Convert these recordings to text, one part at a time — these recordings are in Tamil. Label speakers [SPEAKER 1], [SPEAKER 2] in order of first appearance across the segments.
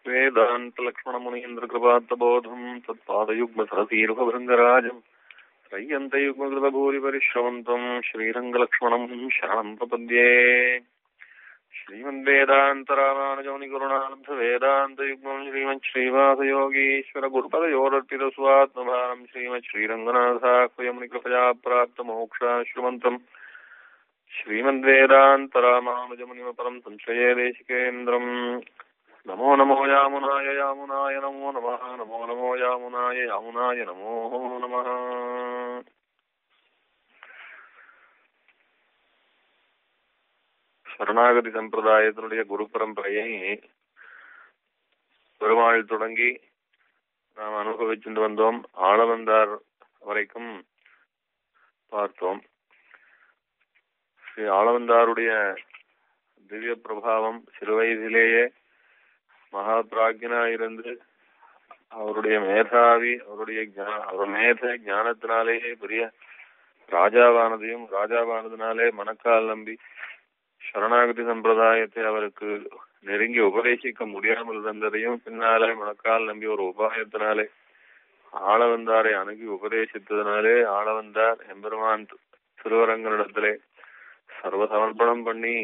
[SPEAKER 1] वेदान्तलक्ष्मणमुनीन्द्रकृपात्तबोधम् तत्पादयुग्मसरसीरुभृङ्गराजम् त्रय्यन्तयुग्मकृतभूरिपरिश्रवन्तम् श्रीरङ्गलक्ष्मणम् शरणम् प्रपद्ये। श्रीमद्वेदान्तरामानुजमुनिगुरुणार्धवेदान्तयुग्मम् श्रीमच्छ्रीवासयोगीश्वरगुरुपदयोरर्पितस्वात्मभारम् श्रीमच्छ्रीरङ्गनाथाह्वयमुनिकृपया प्राप्तमोक्षाश्रुमन्तम् श्रीमद्वेदान्तरामानुजमुनिमपरम् संश्रये देशिकेन्द्रम्। नमो नमो यामुनाय यामुनाय नमो नमः। नमो नमो यामुनाय यामुनाय नमो नमः। சரணாகதி சம்பிரதாயத்தினுடைய குரு பரம்பரையை பெருமாள் தொடங்கி நாம் அனுபவிச்சுட்டு வந்தோம். ஆளவந்தார் வரைக்கும் பார்த்தோம். ஸ்ரீ ஆளவந்தாருடைய திவ்ய பிரபாவம் சிறுவயதிலேயே மகா பிராக்ஞனா இருந்து அவருடைய மேதாவி அவர் மேத ஞானத்தினாலேயே பெரிய ராஜாவானதினாலே மனக்கால் நம்பி சரணாகதி சம்பிரதாயத்தை அவருக்கு நெருங்கி உபதேசிக்க முடியாமல் இருந்ததையும் பின்னாலே மனக்கால் நம்பி ஒரு உபாயத்தினாலே ஆளவந்தாரை அணுகி உபதேசித்ததினாலே ஆளவந்தார் எம்பெருமான் திருவரங்கனிடத்திலே சர்வ சமர்ப்பணம் பண்ணி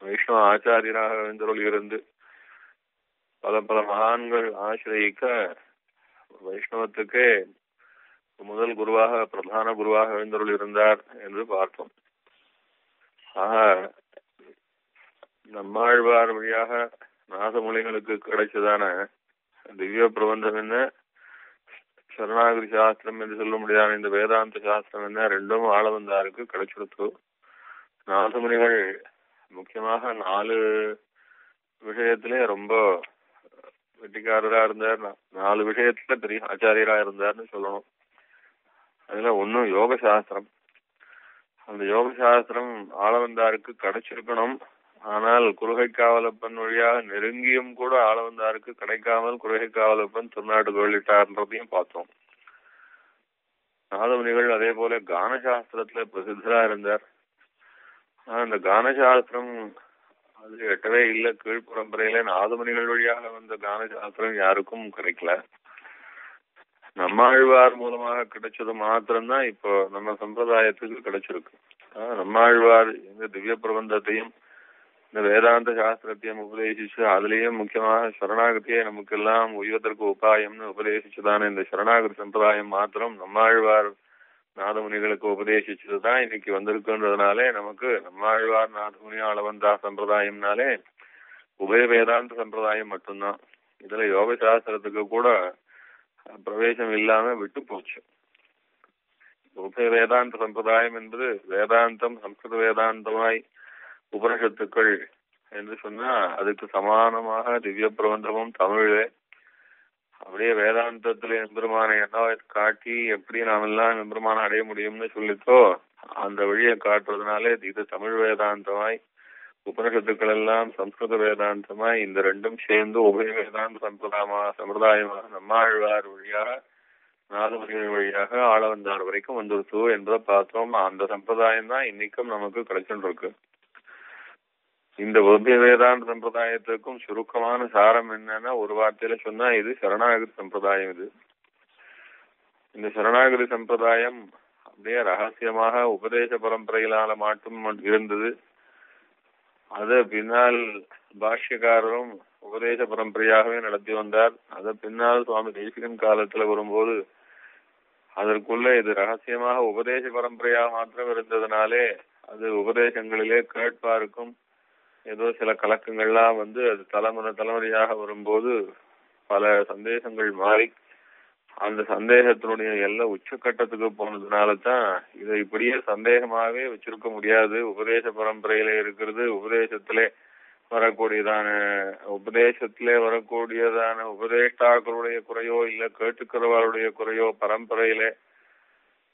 [SPEAKER 1] வைஷ்ணவ ஆச்சாரியராக எழுந்தருள் இருந்து பல பல மகான்கள் ஆசிரியிக்க வைஷ்ணவத்துக்கே முதல் குருவாக பிரதான குருவாக எழுந்தருள் இருந்தார் என்று பார்த்தோம். ஆக நம்மாழ்வார் வழியாக நாதமொழிகளுக்கு கிடைச்சதான திவ்ய பிரபந்தம் என்ன, சரணாகதி சாஸ்திரம் என்று சொல்ல முடியாத இந்த வேதாந்த சாஸ்திரம் என்ன, ரெண்டும் ஆளவந்தாருக்கு கிடைச்சிருத்து. நாதமுனிகள் முக்கியமாக 4 விஷயத்திலே ரொம்ப வெட்டிக்காரரா இருந்தார். 4 விஷயத்துல பெரிய ஆச்சாரியரா இருந்தார்னு சொல்லணும். அதுல ஒன்னும் யோக சாஸ்திரம். அந்த யோக சாஸ்திரம் ஆளவந்தாருக்கு கிடைச்சிருக்கணும். ஆனால் குருகை காவலப்பன் வழியாக நெருங்கியும் கூட ஆளவந்தாருக்கு கிடைக்காமல் குருகை காவலப்பன் திருநாட்டுக்கு வெளியிட்டார்ன்றதையும் பார்த்தோம். நாதமுனிகள் அதே போல கான சாஸ்திரத்துல பிரசித்தரா இருந்தார். அந்த கான சாஸ்திரம் அது எட்டவே இல்லை. கீழ்பரம்பரையில நாதமுனிகள் வழியாக வந்த கான சாஸ்திரம் யாருக்கும் கிடைக்கல. நம்மாழ்வார் மூலமாக கிடைச்சது மாத்திரம்தான் இப்போ நம்ம சம்பிரதாயத்துக்கு கிடைச்சிருக்கு. நம்மாழ்வார் இந்த திவ்ய பிரபந்தத்தையும் இந்த வேதாந்த சாஸ்திரத்தையும் உபதேசிச்சு அதுலேயும் முக்கியமாக சரணாகதியை நமக்கு எல்லாம் உய்வதற்கு உபாயம்னு உபதேசிச்சுதானே இந்த சரணாகதி சம்பிரதாயம் மாத்திரம் நம்மாழ்வார் நாதமுனிகளுக்கு உபதேசிச்சதுதான் இன்னைக்கு வந்திருக்குன்றதுனாலே நமக்கு நம்மாழ்வார் நாதமுனி ஆளவந்தா சம்பிரதாயம்னாலே உபய வேதாந்த சம்பிரதாயம் மட்டும்தான். இதுல யோக சாஸ்திரத்துக்கு கூட பிரவேசம் இல்லாம விட்டு போச்சு. உபய வேதாந்த சம்பிரதாயம் என்பது வேதாந்தம் சம்ஸ்கிருத வேதாந்தமாய் உபனிஷத்துக்கள் என்று சொன்னா அதுக்கு சமானமாக திவ்ய பிரபந்தமும் தமிழே அப்படியே வேதாந்தத்துல எம்பெருமானை என்ன காட்டி எப்படி நாம் எல்லாம் எம்பெருமானை அடைய முடியும்னு சொல்லித்தோ அந்த வழியை காட்டுறதுனாலே இது தமிழ் வேதாந்தமாய் உபனிஷத்துக்கள் எல்லாம் சம்ஸ்கிருத வேதாந்தமாய் இந்த ரெண்டும் சேர்ந்து உபய வேதாந்த சம்பிரதாயமாக நம்மாழ்வார் வழியாக நாதமுனிகள் வழியாக ஆளவந்தார் வரைக்கும் வந்துருச்சு என்பதை பார்த்தோம். அந்த சம்பிரதாயம் தான் இன்னைக்கும் நமக்கு கிடைச்சுட்டு இருக்கு. இந்த உபய வேதாந்த சம்பிரதாயத்துக்கும் சுருக்கமான சாரம் என்னன்னா ஒரு வார்த்தையில சொன்னா இது சரணாகதி சம்பிரதாயம். இந்த சரணாகதி சம்பிரதாயம் அப்படியே ரகசியமாக உபதேச பரம்பரையிலான மாற்றம் இருந்தது. அது பின்னால் பாஷ்யக்காரரும் உபதேச பரம்பரையாகவே நடத்தி வந்தார். அது பின்னால் சுவாமி தேசிகன் காலத்துல வரும்போது அதற்குள்ள இது ரகசியமாக உபதேச பரம்பரையாக மாத்திரம் இருந்ததுனாலே அது உபதேசங்களிலே கேட்பாருக்கும் ஏதோ சில கலக்கங்கள்லாம் வந்து அது தலைமுறையாக வரும்போது பல சந்தேகங்கள் மாறி அந்த சந்தேகத்தினுடைய எல்லாம் உச்சக்கட்டத்துக்கு போனதுனால தான் இதை இப்படியே சந்தேகமாகவே வச்சிருக்க முடியாது. உபதேச பரம்பரையில இருக்கிறது உபதேசத்திலே வரக்கூடியதான உபதேஷ்டாக்களுடைய குறையோ இல்ல கேட்டுக்கிறவர்களுடைய குறையோ பரம்பரையிலே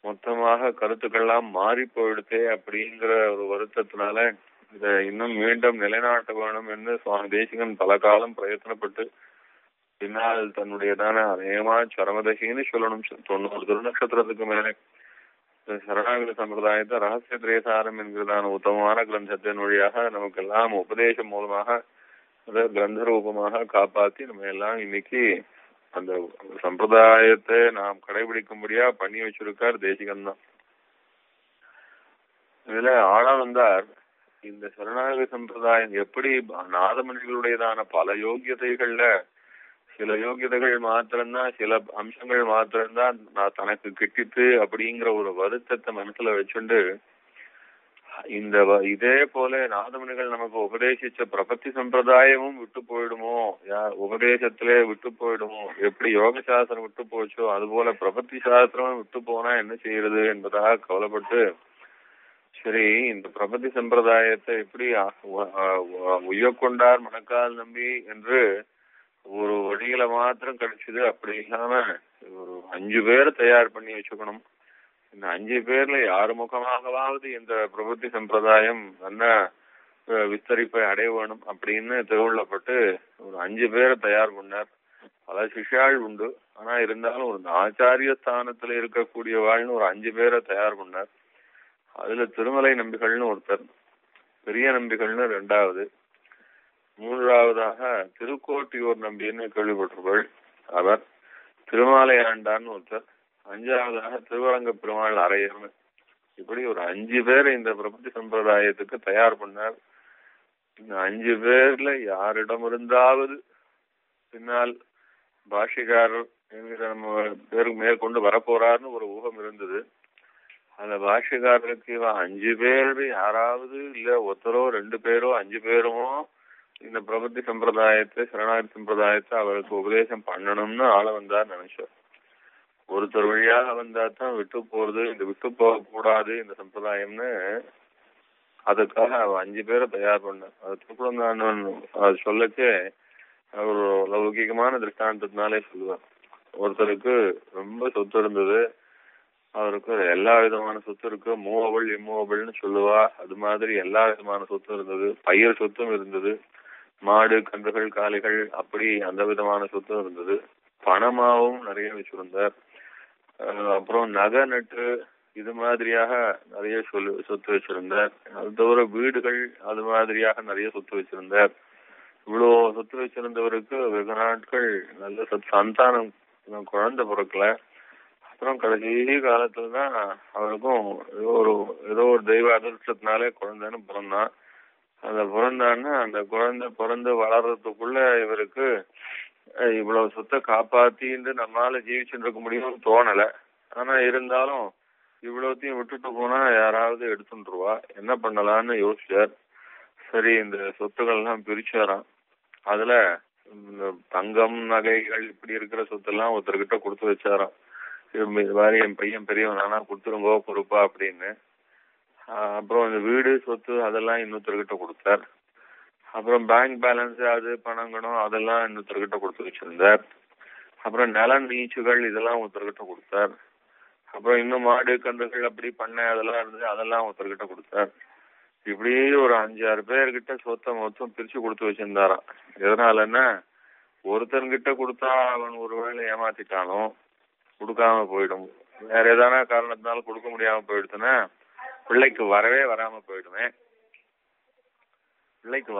[SPEAKER 1] மொத்தமாக கருத்துக்கள்லாம் மாறி போயிடுதே அப்படிங்கிற ஒரு வருத்தத்தினால இதை இன்னும் மீண்டும் நிலைநாட்ட வேணும் என்று சுவாமி தேசிகன் பல காலம் பிரயத்தனப்பட்டு பின்னால் தன்னுடையதான அநேகமா சரமதசின்னு சொல்லணும் 90 திருநட்சத்திரத்துக்கு மேலே சரணாகதி சம்பிரதாயத்தை ரகசிய திரேசாரம் என்கிறதான உத்தமமான கிரந்தத்தின் வழியாக நமக்கெல்லாம் உபதேசம் மூலமாக அதை கிரந்த ரூபமாக காப்பாத்தி நம்ம எல்லாம் இன்னைக்கு அந்த சம்பிரதாயத்தை நாம் கடைபிடிக்கும்படியா பண்ணி வச்சிருக்கார் தேசிகன் தான். இதுல ஆளா வந்தார் இந்த சரணாகதி சம்பிரதாயம் எப்படி நாதமணிகளுடையதான பல யோகியதைகள்ல சில யோகியதைகள் மாத்திரம்தான், சில அம்சங்கள் மாத்திரம்தான் நான் தனக்கு கிட்டித்து அப்படிங்கிற ஒரு வருத்தத்தை மனசுல வச்சுண்டு இந்த இதே போல நாதமணிகள் நமக்கு உபதேசிச்ச பிரபத்தி சம்பிரதாயமும் விட்டு போயிடுமோ, உபதேசத்திலே விட்டு போயிடுமோ, எப்படி யோக சாஸ்திரம் விட்டு போச்சோ அது போல பிரபத்தி சாஸ்திரம் விட்டு போனா என்ன செய்யறது என்பதாக கவலைப்பட்டு, சரி இந்த பிரபத்தி சம்பிரதாயத்தை எப்படி உய்யக்கொண்டார் மணக்கால் நம்பி என்று ஒரு வழியில மாத்திரம் கிடைச்சது. அப்படி இல்லாம ஒரு 5 பேரை தயார் பண்ணி வச்சுக்கணும். இந்த 5 பேர்ல யாரு முகமாகவாவது இந்த பிரபத்தி சம்பிரதாயம் நல்ல விஸ்தரிப்பை அடைய வேணும் அப்படின்னு திருவுள்ளப்பட்டு ஒரு 5 பேரை தயார் பண்ணார். பல சிஷ்யாள் உண்டு, ஆனா இருந்தாலும் ஒரு ஆச்சாரிய ஸ்தானத்துல இருக்கக்கூடிய வாழ்னு ஒரு 5 பேரை தயார் பண்ணார். அதுல திருமலை நம்பிகள்னு ஒருத்தர், பெரிய நம்பிகள்னு 2வது, 3வதாக திருக்கோட்டியூர் நம்பின்னு கேள்விப்பட்டிருப்பாள் அவர், திருமாலை ஆண்டான்னு ஒருத்தர், 5வதாக திருவரங்க பெருமாள் அரையர்னு, இப்படி ஒரு 5 பேரை இந்த பிரபத்தி சம்பிரதாயத்துக்கு தயார் பண்ணார். இந்த 5 பேர்ல யாரிடமிருந்தாவது பின்னால் பாஷிகாரர் என்கிற நம்ம பேருக்கு மேற்கொண்டு வரப்போறாருன்னு ஒரு ஊகம் இருந்தது. அந்த பாஷிகாரருக்கு 5 பேரு யாராவது இல்ல ஒருத்தரோ 2 பேரோ 5 பேருமோ இந்த பிரபத்தி சம்பிரதாயத்தை சரணாகதி சம்பிரதாயத்தை அவருக்கு உபதேசம் பண்ணணும்னு ஆள வந்தார் நினைச்சார். ஒருத்தர் வழியாக வந்தா தான் விட்டு போறது, இந்த விட்டு போக கூடாது இந்த சம்பிரதாயம்னு அதுக்காக 5 பேரை தயார் பண்ண. அது திருக்குழந்தான் அது சொல்லச்சே ஒரு லௌகிகமான திருஷ்டாந்தத்தினாலே சொல்லுவார். ஒருத்தருக்கு ரொம்ப சொத்து இருந்தது, அவருக்கு எல்லா விதமான சொத்து இருக்கு, மூவபிள் இம்மூவபிள்னு சொல்லுவா, அது மாதிரி எல்லா விதமான சொத்தும் இருந்தது, பயிர் சொத்தும் இருந்தது, மாடு கன்றுகள் காளைகள் அப்படி அந்த விதமான சொத்தும் இருந்தது, பணமாவும் நிறைய வச்சிருந்தார். அப்புறம் நகை நட்டு இது மாதிரியாக நிறைய சொத்து வச்சிருந்தார். அது தவிர வீடுகள் அது மாதிரியாக நிறைய சொத்து வச்சிருந்தார். இவ்வளோ சொத்து வச்சிருந்தவருக்கு வெகு நாட்கள் நல்ல சந்தானம் குழந்தை பிறக்கல. அப்புறம் கடைசி காலத்துலதான் அவருக்கும் ஏதோ ஒரு தெய்வ அதிர்ஷ்டத்தினாலே குழந்தைன்னு பிறந்தான். அந்த பிறந்தான்னு அந்த குழந்தை பிறந்து வளர்றதுக்குள்ள இவருக்கு இவ்வளவு சொத்தை காப்பாத்தின்னு நம்மளால ஜீவிச்சுட்டு இருக்க முடியும்னு தோணல. ஆனா இருந்தாலும் இவ்வளவுத்தையும் விட்டுட்டு போனா யாராவது எடுத்துட்டுருவா, என்ன பண்ணலான்னு யோசிச்சார். சரி இந்த சொத்துக்கள் எல்லாம் பிரிச்சாராம். அதுல தங்கம் நகைகள் இப்படி இருக்கிற சொத்தெல்லாம் ஒருத்தர்கிட்ட கொடுத்து வச்சாராம். மாதிரி என் பையன் பெரியவன் ஆனா கொடுத்துருங்கோ பொறுப்பா அப்படின்னு. அப்புறம் இந்த வீடு சொத்து அதெல்லாம் இன்னொருத்தர்கிட்ட கொடுத்தார். அப்புறம் பேங்க் பேலன்ஸ் அது பணங்கணும் அதெல்லாம் இன்னொருத்தர்கிட்ட கொடுத்து வச்சிருந்தார். அப்புறம் நிலம் நீச்சுகள் இதெல்லாம் ஒருத்தர்கிட்ட கொடுத்தார். அப்புறம் இன்னும் மாடு கன்றுகள் அப்படி பண்ண அதெல்லாம் இருந்தது, அதெல்லாம் ஒருத்தர்கிட்ட கொடுத்தார். இப்படி ஒரு 5-6 பேர்கிட்ட சொத்தை மொத்தம் பிரிச்சு கொடுத்து வச்சிருந்தாராம். எதனாலன்னா ஒருத்தன்கிட்ட கொடுத்தா அவன் ஒருவேளை ஏமாத்திட்டாலும் கொடுக்காம போயிடும், வேற ஏதான காரணத்தினால கொடுக்க முடியாம போயிடுச்சுன்னா பிள்ளைக்கு வரவே வராம போயிடுவேன், பிள்ளைக்கு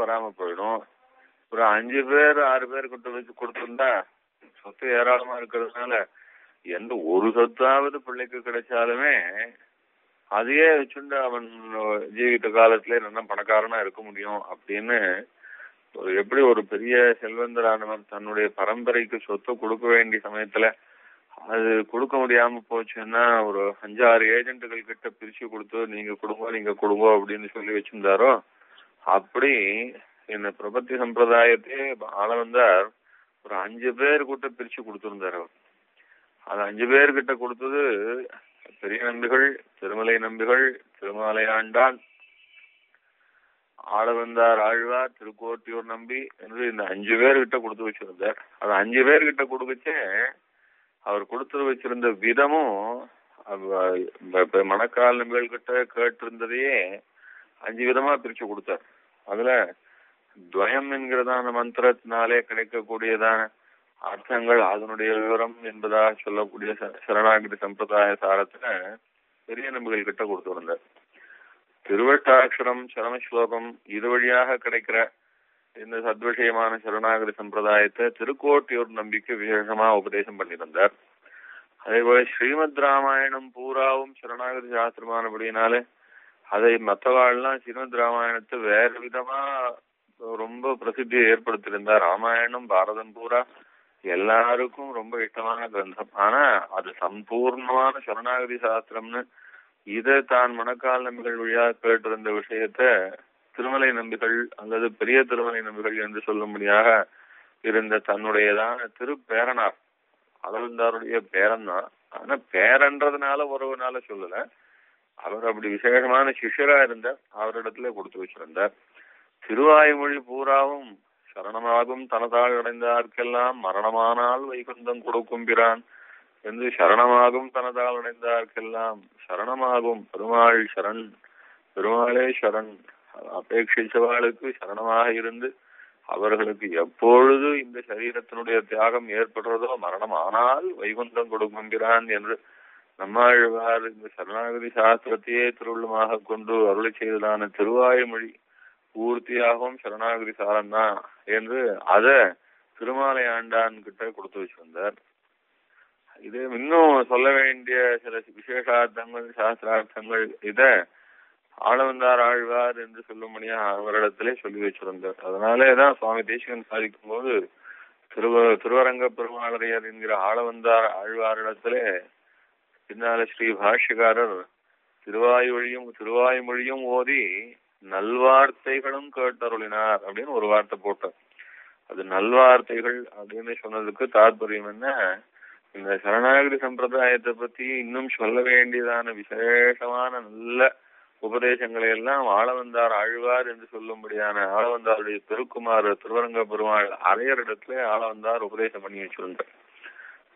[SPEAKER 1] வராம போயிடும். ஒரு 5 பேர் 6 பேர் கிட்ட வச்சு கொடுத்திருந்தா சொத்து ஏராளமா இருக்கிறதுனால எந்த ஒரு சொத்தாவது பிள்ளைக்கு கிடைச்சாலுமே அதையே வச்சுட்டு அவன் ஜீவித்த காலத்திலே நல்ல பணக்காரனா இருக்க முடியும் அப்படின்னு எப்படி ஒரு பெரிய செல்வந்தரானவன் தன்னுடைய பரம்பரைக்கு சொத்து கொடுக்க வேண்டிய சமயத்துல அது கொடுக்க முடியாம போச்சுன்னா ஒரு 5-6 ஏஜென்ட்டுகள் கிட்ட பிரிச்சு கொடுத்து நீங்க கொடுங்க அப்படின்னு சொல்லி வச்சிருந்தாரோ, அப்படி இந்த பிரபத்தி சம்பிரதாயத்தையே ஆள வந்தார் ஒரு 5 பேர் கிட்ட பிரிச்சு கொடுத்திருந்தார் அவர். அது 5 பேர்கிட்ட கொடுத்தது பெரிய நம்பிகள், திருமலை நம்பிகள், திருமாலை ஆண்டான், ஆளவந்தார் ஆழ்வார், திருக்கோட்டியூர் நம்பி என்று இந்த 5 பேர்கிட்ட கொடுத்து வச்சிருந்தார். அது 5 பேர்கிட்ட கொடுக்கச்சே அவர் கொடுத்து வச்சிருந்த விதமும் மணக்கால் நம்பிகள் கிட்ட கேட்டிருந்ததையே 5 விதமா பிரிச்சு கொடுத்தார். அதுல துவயம் என்கிறதான மந்திரத்தினாலே கிடைக்கக்கூடியதான அர்த்தங்கள் அதனுடைய விவரம் என்பதாக சொல்லக்கூடிய சரணாகதி சம்பிரதாய சாரத்துல பெரிய நம்பிகள் கிட்ட கொடுத்து வந்தார். திருவட்டாட்சரம் சரமஸ்லோகம் இது வழியாக கிடைக்கிற இந்த சத்விஷயமான சரணாகதி சம்பிரதாயத்தை திருக்கோட்டியூர் நம்பிக்கை விசேஷமா உபதேசம் பண்ணியிருந்தார். அதே போல ஸ்ரீமத் ராமாயணம் பூராவும் சரணாகதி சாஸ்திரமானபடினாலே அதை மற்றவாள்லாம் ஸ்ரீமத் ராமாயணத்தை வேற விதமா ரொம்ப பிரசித்தியை ஏற்படுத்தியிருந்தார். ராமாயணம் பாரதம் பூரா எல்லாருக்கும் ரொம்ப இஷ்டமான கிரந்தம். ஆனா அது சம்பூர்ணமான சரணாகதி சாஸ்திரம்னு இதை தான் மணக்கால் நம்பிகள் வழியா கேட்டிருந்த விஷயத்த திருமலை நம்பிகள் அல்லது பெரிய திருமலை நம்பிகள் என்று சொல்லும்படியாக இருந்த தன்னுடையதான திருப்பேரனார் அளவந்தாருடைய பேரன் தான். ஆனா பேரன்றதுனால உறவுனால சொல்லல, அவர் அப்படி விசேஷமான சிஷ்யரா இருந்தார், அவரிடத்துல கொடுத்து வச்சிருந்தார். திருவாய்மொழி பூராவும் சரணமாகும் தனதால் அடைந்தார்க்கெல்லாம் மரணமானால் வைகுந்தம் கொடுக்கும் பிரான் என்று சரணமாகும் தனதால் அடைந்தார்க்கெல்லாம் சரணமாகும் பெருமாள் சரண், பெருமாளே சரண் அபேட்சிச்சவாளுக்கு சரணமாக இருந்து அவர்களுக்கு எப்பொழுது இந்த சரீரத்தினுடைய தியாகம் ஏற்படுறதோ மரணம் ஆனால் வைகுந்தம் கொடுக்கின்றான் என்று நம்மாழ்வார் இந்த சரணாகதி சாஸ்திரத்தையே திருவுள்ளமாக கொண்டு அருளை செய்ததான திருவாய்மொழி பூர்த்தியாகவும் சரணாகதி சாரம்தான் என்று அத திருமாலை ஆண்டான் கிட்ட கொடுத்து வச்சிருந்தார். இது இன்னும் சொல்ல வேண்டிய சில விசேஷார்த்தங்கள் சாஸ்திரார்த்தங்கள் இத ஆளவந்தார் ஆழ்வார் என்று சொல்லும்படியா அவரிடத்திலே சொல்லி வச்சிருந்தார். அதனாலேதான் சுவாமி தேசிகன் சாதிக்கும் போது திருவரங்க பெருமாளரையர் என்கிற ஆளவந்தார் ஆழ்வாரிடத்திலே பின்னால ஸ்ரீ பாஷ்யக்காரர் திருவாய்மொழியும் ஓதி நல்வார்த்தைகளும் கேட்டருளினார் அப்படின்னு ஒரு வார்த்தை போட்டார். அது நல்வார்த்தைகள் அப்படின்னு சொன்னதுக்கு தாற்பயம் என்ன, இந்த சரணாகதி சம்பிரதாயத்தை பத்தி இன்னும் சொல்ல வேண்டியதான விசேஷமான நல்ல உபதேசங்களை எல்லாம் ஆளவந்தார் ஆழ்வார் என்று சொல்லும்படியான ஆளவந்தாருடைய பெருக்குமார் திருவரங்க பெருமாள் அரையரிடத்துல ஆளவந்தார் உபதேசம் பண்ணி வச்சிருந்தார்.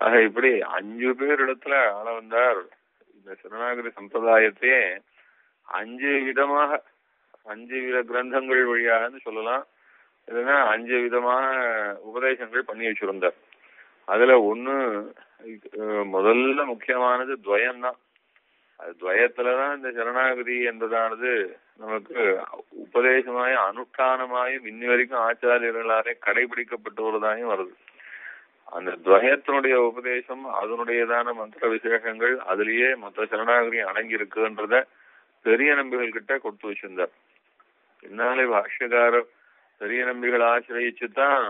[SPEAKER 1] ஆக இப்படி 5 பேரிடத்துல ஆளவந்தார் இந்த சரணாகதி சம்பிரதாயத்தையே 5 விதமாக 5 வித கிரந்தங்கள் வழியாக சொல்லலாம், இல்லைன்னா 5 விதமான உபதேசங்கள் பண்ணி வச்சிருந்தார். அதுல ஒண்ணு முதல்ல முக்கியமானது துவயம்தான். அது துவயத்துலதான் இந்த சரணாகதி என்பதானது நமக்கு உபதேசமாயும் அனுஷ்டானமாயும் இன்னி வரைக்கும் ஆச்சாரியர்களாலே கடைபிடிக்கப்பட்டு வருவதாயும் வருது. அந்த துவயத்தினுடைய உபதேசம் அதனுடையதான மந்திர விசேஷங்கள் அதுலயே மற்ற சரணாகதி அடங்கி இருக்குன்றத பெரிய நம்பிகள் கிட்ட கொடுத்து வச்சிருந்தார். பின்னாலே பாஷ்யக்காரர் பெரிய நம்பிகள் ஆசிரியிச்சுதான்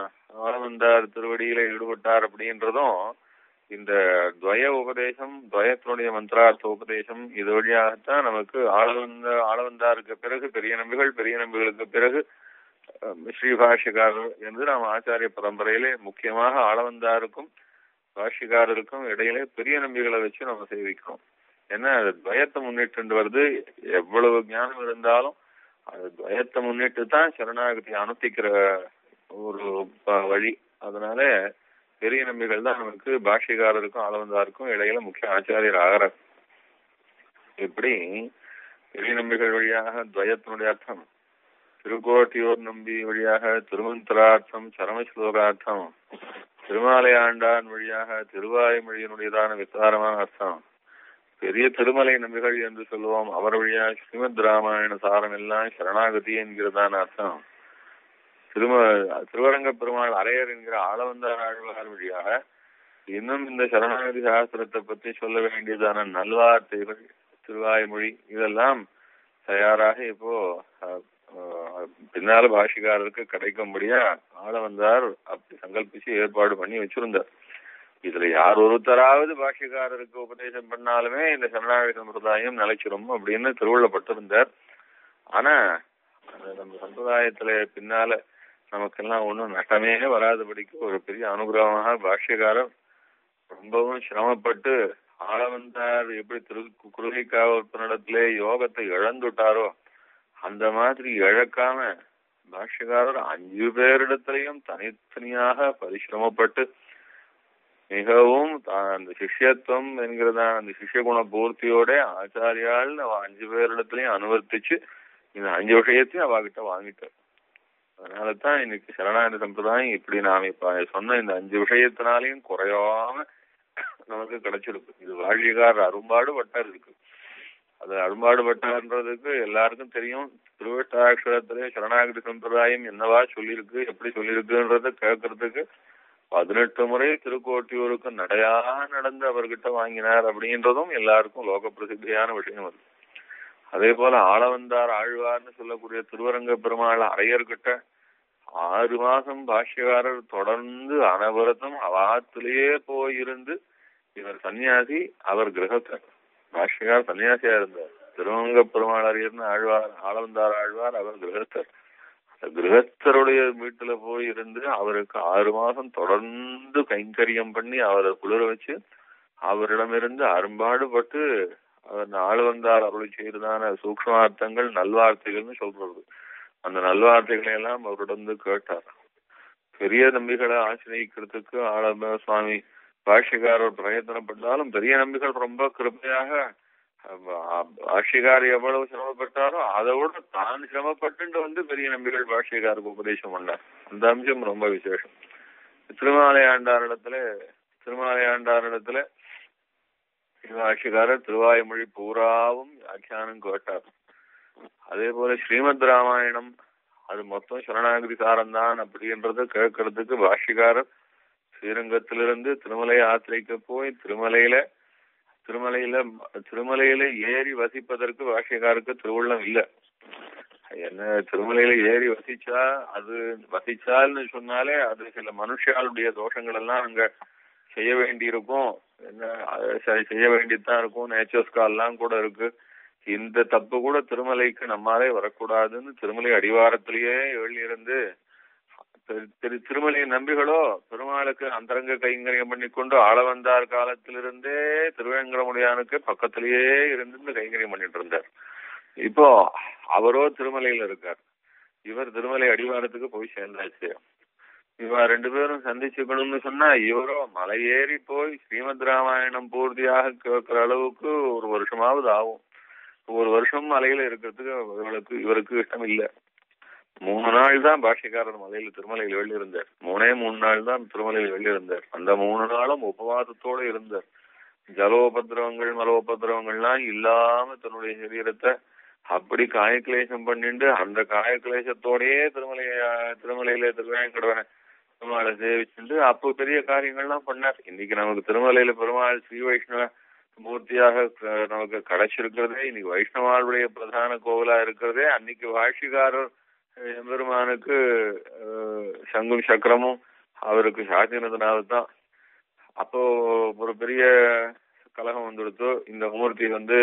[SPEAKER 1] ஆளவந்தார் திருவடியில ஈடுபட்டார் அப்படின்றதும் இந்த துவய உபதேசம் துவயத்தினுடைய மந்திரார்த்த உபதேசம் இது வழியாகத்தான் நமக்கு ஆளவந்தாருக்கு பிறகு பெரிய நம்பிகளுக்கு பிறகு ஸ்ரீ பாஷ்யக்காரர் என்று நாம் ஆச்சாரிய பரம்பரையிலே முக்கியமாக ஆளவந்தாருக்கும் பாஷ்யக்காரருக்கும் இடையிலே பெரிய நம்பிகளை வச்சு நம்ம சேவிக்கிறோம். ஏன்னா அது துவயத்தை முன்னிட்டு வருது. எவ்வளவு ஞானம் இருந்தாலும் அது துவயத்தை முன்னிட்டு தான் சரணாகதி அனுஷ்டிக்கிற ஒரு வழி. அதனால பெரிய நம்பிகள் தான் நமக்கு பாஷ்யக்காரருக்கும் ஆளவந்தாருக்கும் இடையில முக்கிய ஆச்சாரியர் ஆகிறார். இப்படி பெரிய நம்பிகள் வழியாக துவயத்தினுடைய அர்த்தம், திருக்கோட்டியூர் நம்பி வழியாக திருமந்திரார்த்தம் சரமஸ்லோகார்த்தம், திருமாலை ஆண்டான் வழியாக திருவாய்மொழியினுடையதான விஸ்தாரமான அர்த்தம், பெரிய திருமலை நம்பிகள் என்று சொல்லுவோம் அவர் வழியாக ஸ்ரீமத் ராமாயண சாரம் எல்லாம் சரணாகதி என்கிறதான அர்த்தம், திருவரங்க பெருமாள் அரையர் என்கிற ஆளவந்தார் ஆழ்வார் வழியாக இன்னும் இந்த சரணாகதி சாஸ்திரத்தை பற்றி சொல்ல வேண்டியதான நல்வார்த்தைகள் திருவாய்மொழி இதெல்லாம் தயாராக இப்போ பின்னால பாஷிகாரருக்கு கிடைக்கும்படியா ஆளவந்தார் அப்படி சங்கல்பிச்சு ஏற்பாடு பண்ணி வச்சிருந்தார். இதுல யார் ஒருத்தராவது பாஷ்யக்காரருக்கு உபதேசம் பண்ணாலுமே இந்த சரணாகதி சம்பிரதாயம் நிலைச்சிரும் அப்படின்னு திருவுள்ளப்பட்டிருந்தார். ஆனா நம்ம சம்பிரதாயத்துல பின்னால நமக்கெல்லாம் ஒன்றும் நட்டமே வராதபடிக்கு ஒரு பெரிய அனுகிரகமாக பாஷ்யக்காரர் ரொம்பவும் சிரமப்பட்டு ஆளவந்தார் எப்படி குருகைக்காவத்தினிடத்திலே யோகத்தை இழந்துட்டாரோ அந்த மாதிரி இழக்காம பாஷ்யக்காரர் 5 பேரிடத்திலையும் தனித்தனியாக பரிசிரமப்பட்டு மிகவும் அந்த சிஷ்யத்துவம் என்கிறதா அந்த சிஷ்ய குண பூர்த்தியோட ஆச்சாரியால் 5 பேரிடத்திலையும் அனுவர்த்திச்சு இந்த 5 விஷயத்தையும் அவகிட்ட வாங்கிட்டார். அதனாலதான் இன்னைக்கு சரணாகதி சம்பிரதாயம் இப்படி நாம இப்ப சொன்ன இந்த 5 விஷயத்தினாலையும் குறையாம நமக்கு கிடைச்சிருக்கு. இது வாழ்விகார் அரும்பாடு பட்டார் இருக்கு. அது அரும்பாடுபட்டார்ன்றதுக்கு எல்லாருக்கும் தெரியும். திருவட்டாட்சரத்திலே சரணாகதி சம்பிரதாயம் என்னவா சொல்லியிருக்கு, எப்படி சொல்லியிருக்குன்றத கேட்கறதுக்கு 18 முறை திருக்கோட்டியூருக்கு நடையா நடந்து அவர்கிட்ட வாங்கினார் அப்படின்றதும் எல்லாருக்கும் லோக பிரசித்தியான விஷயம் அது. அதே போல ஆளவந்தார் ஆழ்வார்னு சொல்லக்கூடிய திருவரங்க பெருமாள் அரையர்கிட்ட 6 மாசம் பாஷ்யக்காரர் தொடர்ந்து அனவரதம் அவாத்திலேயே போயிருந்து, இவர் சன்னியாசி, அவர் கிரகஸ்தர். பாஷ்யக்கார் சன்னியாசியா இருந்தார். திருவரங்க பெருமாள் அரையர்னு ஆழ்வார், ஆளவந்தார் ஆழ்வார், அவர் கிரகஸ்தர். கிரகஸ்தருடைய வீட்டுல போய் இருந்து அவருக்கு 6 மாசம் தொடர்ந்து கைங்கரியம் பண்ணி அவரை குளிர வச்சு அவரிடமிருந்து அரும்பாடுபட்டு அவர் ஆளவந்தார் அருளை செய்ததான சூக்ஷ்மார்த்தங்கள் நல்வார்த்தைகள்னு சொல்றது. அந்த நல்வார்த்தைகளை எல்லாம் அவரிடம் கேட்டார். பெரிய நம்பிகளை ஆசிரியக்கிறதுக்கு ஆளவ சுவாமி பாஷ்யக்காரர் பிரயத்தனப்பட்டாலும் பெரிய நம்பிகள் ரொம்ப கிருப்பையாக பாஷ்யக்கார் எவ்வளவு சிரமப்பட்டாரோ அதை விட தான் சிரமப்பட்டு வந்து பெரிய நம்பிகள் பாஷ்யக்காருக்கு உபதேசம் பண்ணார். அந்த அம்சம் ரொம்ப விசேஷம். திருமாலையாண்டாரிடத்துல பாஷ்யக்காரர் திருவாய்மொழி பூராவும் வியாக்கியானம் கேட்டார். அதே போல ஸ்ரீமத் ராமாயணம் அது மொத்தம் சரணாகதி சாரம்தான் அப்படின்றத கேட்கறதுக்கு பாஷ்யக்காரர் ஸ்ரீரங்கத்திலிருந்து திருமலை யாத்திரைக்கு போய் திருமலையில ஏறி வசிப்பதற்கு பாஷ்யக்காருக்கு திருவுள்ளம் இல்ல. என்ன திருமலையில ஏறி வசிச்சால்னு சொன்னாலே அது சில மனுஷாளுடைய தோஷங்கள் எல்லாம் அங்க செய்ய வேண்டி இருக்கும். என்ன செய்ய வேண்டியதுதான் இருக்கும். நேச்சர்ஸ் கால்லாம் கூட இருக்கு. இந்த தப்பு கூட திருமலைக்கு நம்மாலே வரக்கூடாதுன்னு திருமலை அடிவாரத்திலேயே எழுதியிருந்து திருமலை நம்பிகளோ பெருமாளுக்கு அந்தரங்க கைங்கரியம் பண்ணிக்கொண்டு ஆளவந்தார் காலத்திலிருந்தே திருவேங்கடமுடியானுக்கு பக்கத்திலேயே இருந்து கைங்கரியம் பண்ணிட்டு இருந்தார். இப்போ அவரோ திருமலையில இருக்கார், இவர் திருமலை அடிவாரத்துக்கு போய் சேர்ந்தாச்சு. இவ 2 பேரும் சந்திச்சுக்கணும்னு சொன்னா இவரோ மலை ஏறி போய் ஸ்ரீமத் ராமாயணம் பூர்த்தியாக கேட்கிற அளவுக்கு 1 வருஷமாவது ஆகும். 1 வருஷம் மலையில இருக்கிறதுக்கு இவருக்கு இஷ்டம் இல்லை. 3 நாள் தான் பாஷ்யக்காரர் திருமலையில் வெளியிருந்தார். 3 நாள் தான் திருமலையில் வெளியிருந்தார். அந்த 3 நாளும் உபவாசத்தோடு இருந்தார். ஜலோபதிரவங்கள் மலோபதிரவங்கள்லாம் இல்லாம தன்னுடைய சரீரத்தை அப்படி காயக்லேசம் பண்ணிட்டு அந்த காயக்லேசத்தோடயே திருமலையில திருவேங்கடவனை பெருமாளை சேவிச்சுட்டு அப்போ பெரிய காரியங்கள்லாம் பண்ணார். இன்னைக்கு நமக்கு திருமலையில பெருமாள் ஸ்ரீ வைஷ்ணவ மூர்த்தியாக நமக்கு கிடைச்சிருக்கிறதே, இன்னைக்கு வைஷ்ணவாளுடைய பிரதான கோவிலா இருக்கிறதே அன்னைக்கு பாஷ்யக்காரர் எம்பெருமானுக்கு சங்கும் சக்கரமும் அவருக்கு சாத்தினதுனால்தான். அப்போ ஒரு பெரிய கலகம் வந்துடுத்து. இந்த மூர்த்தி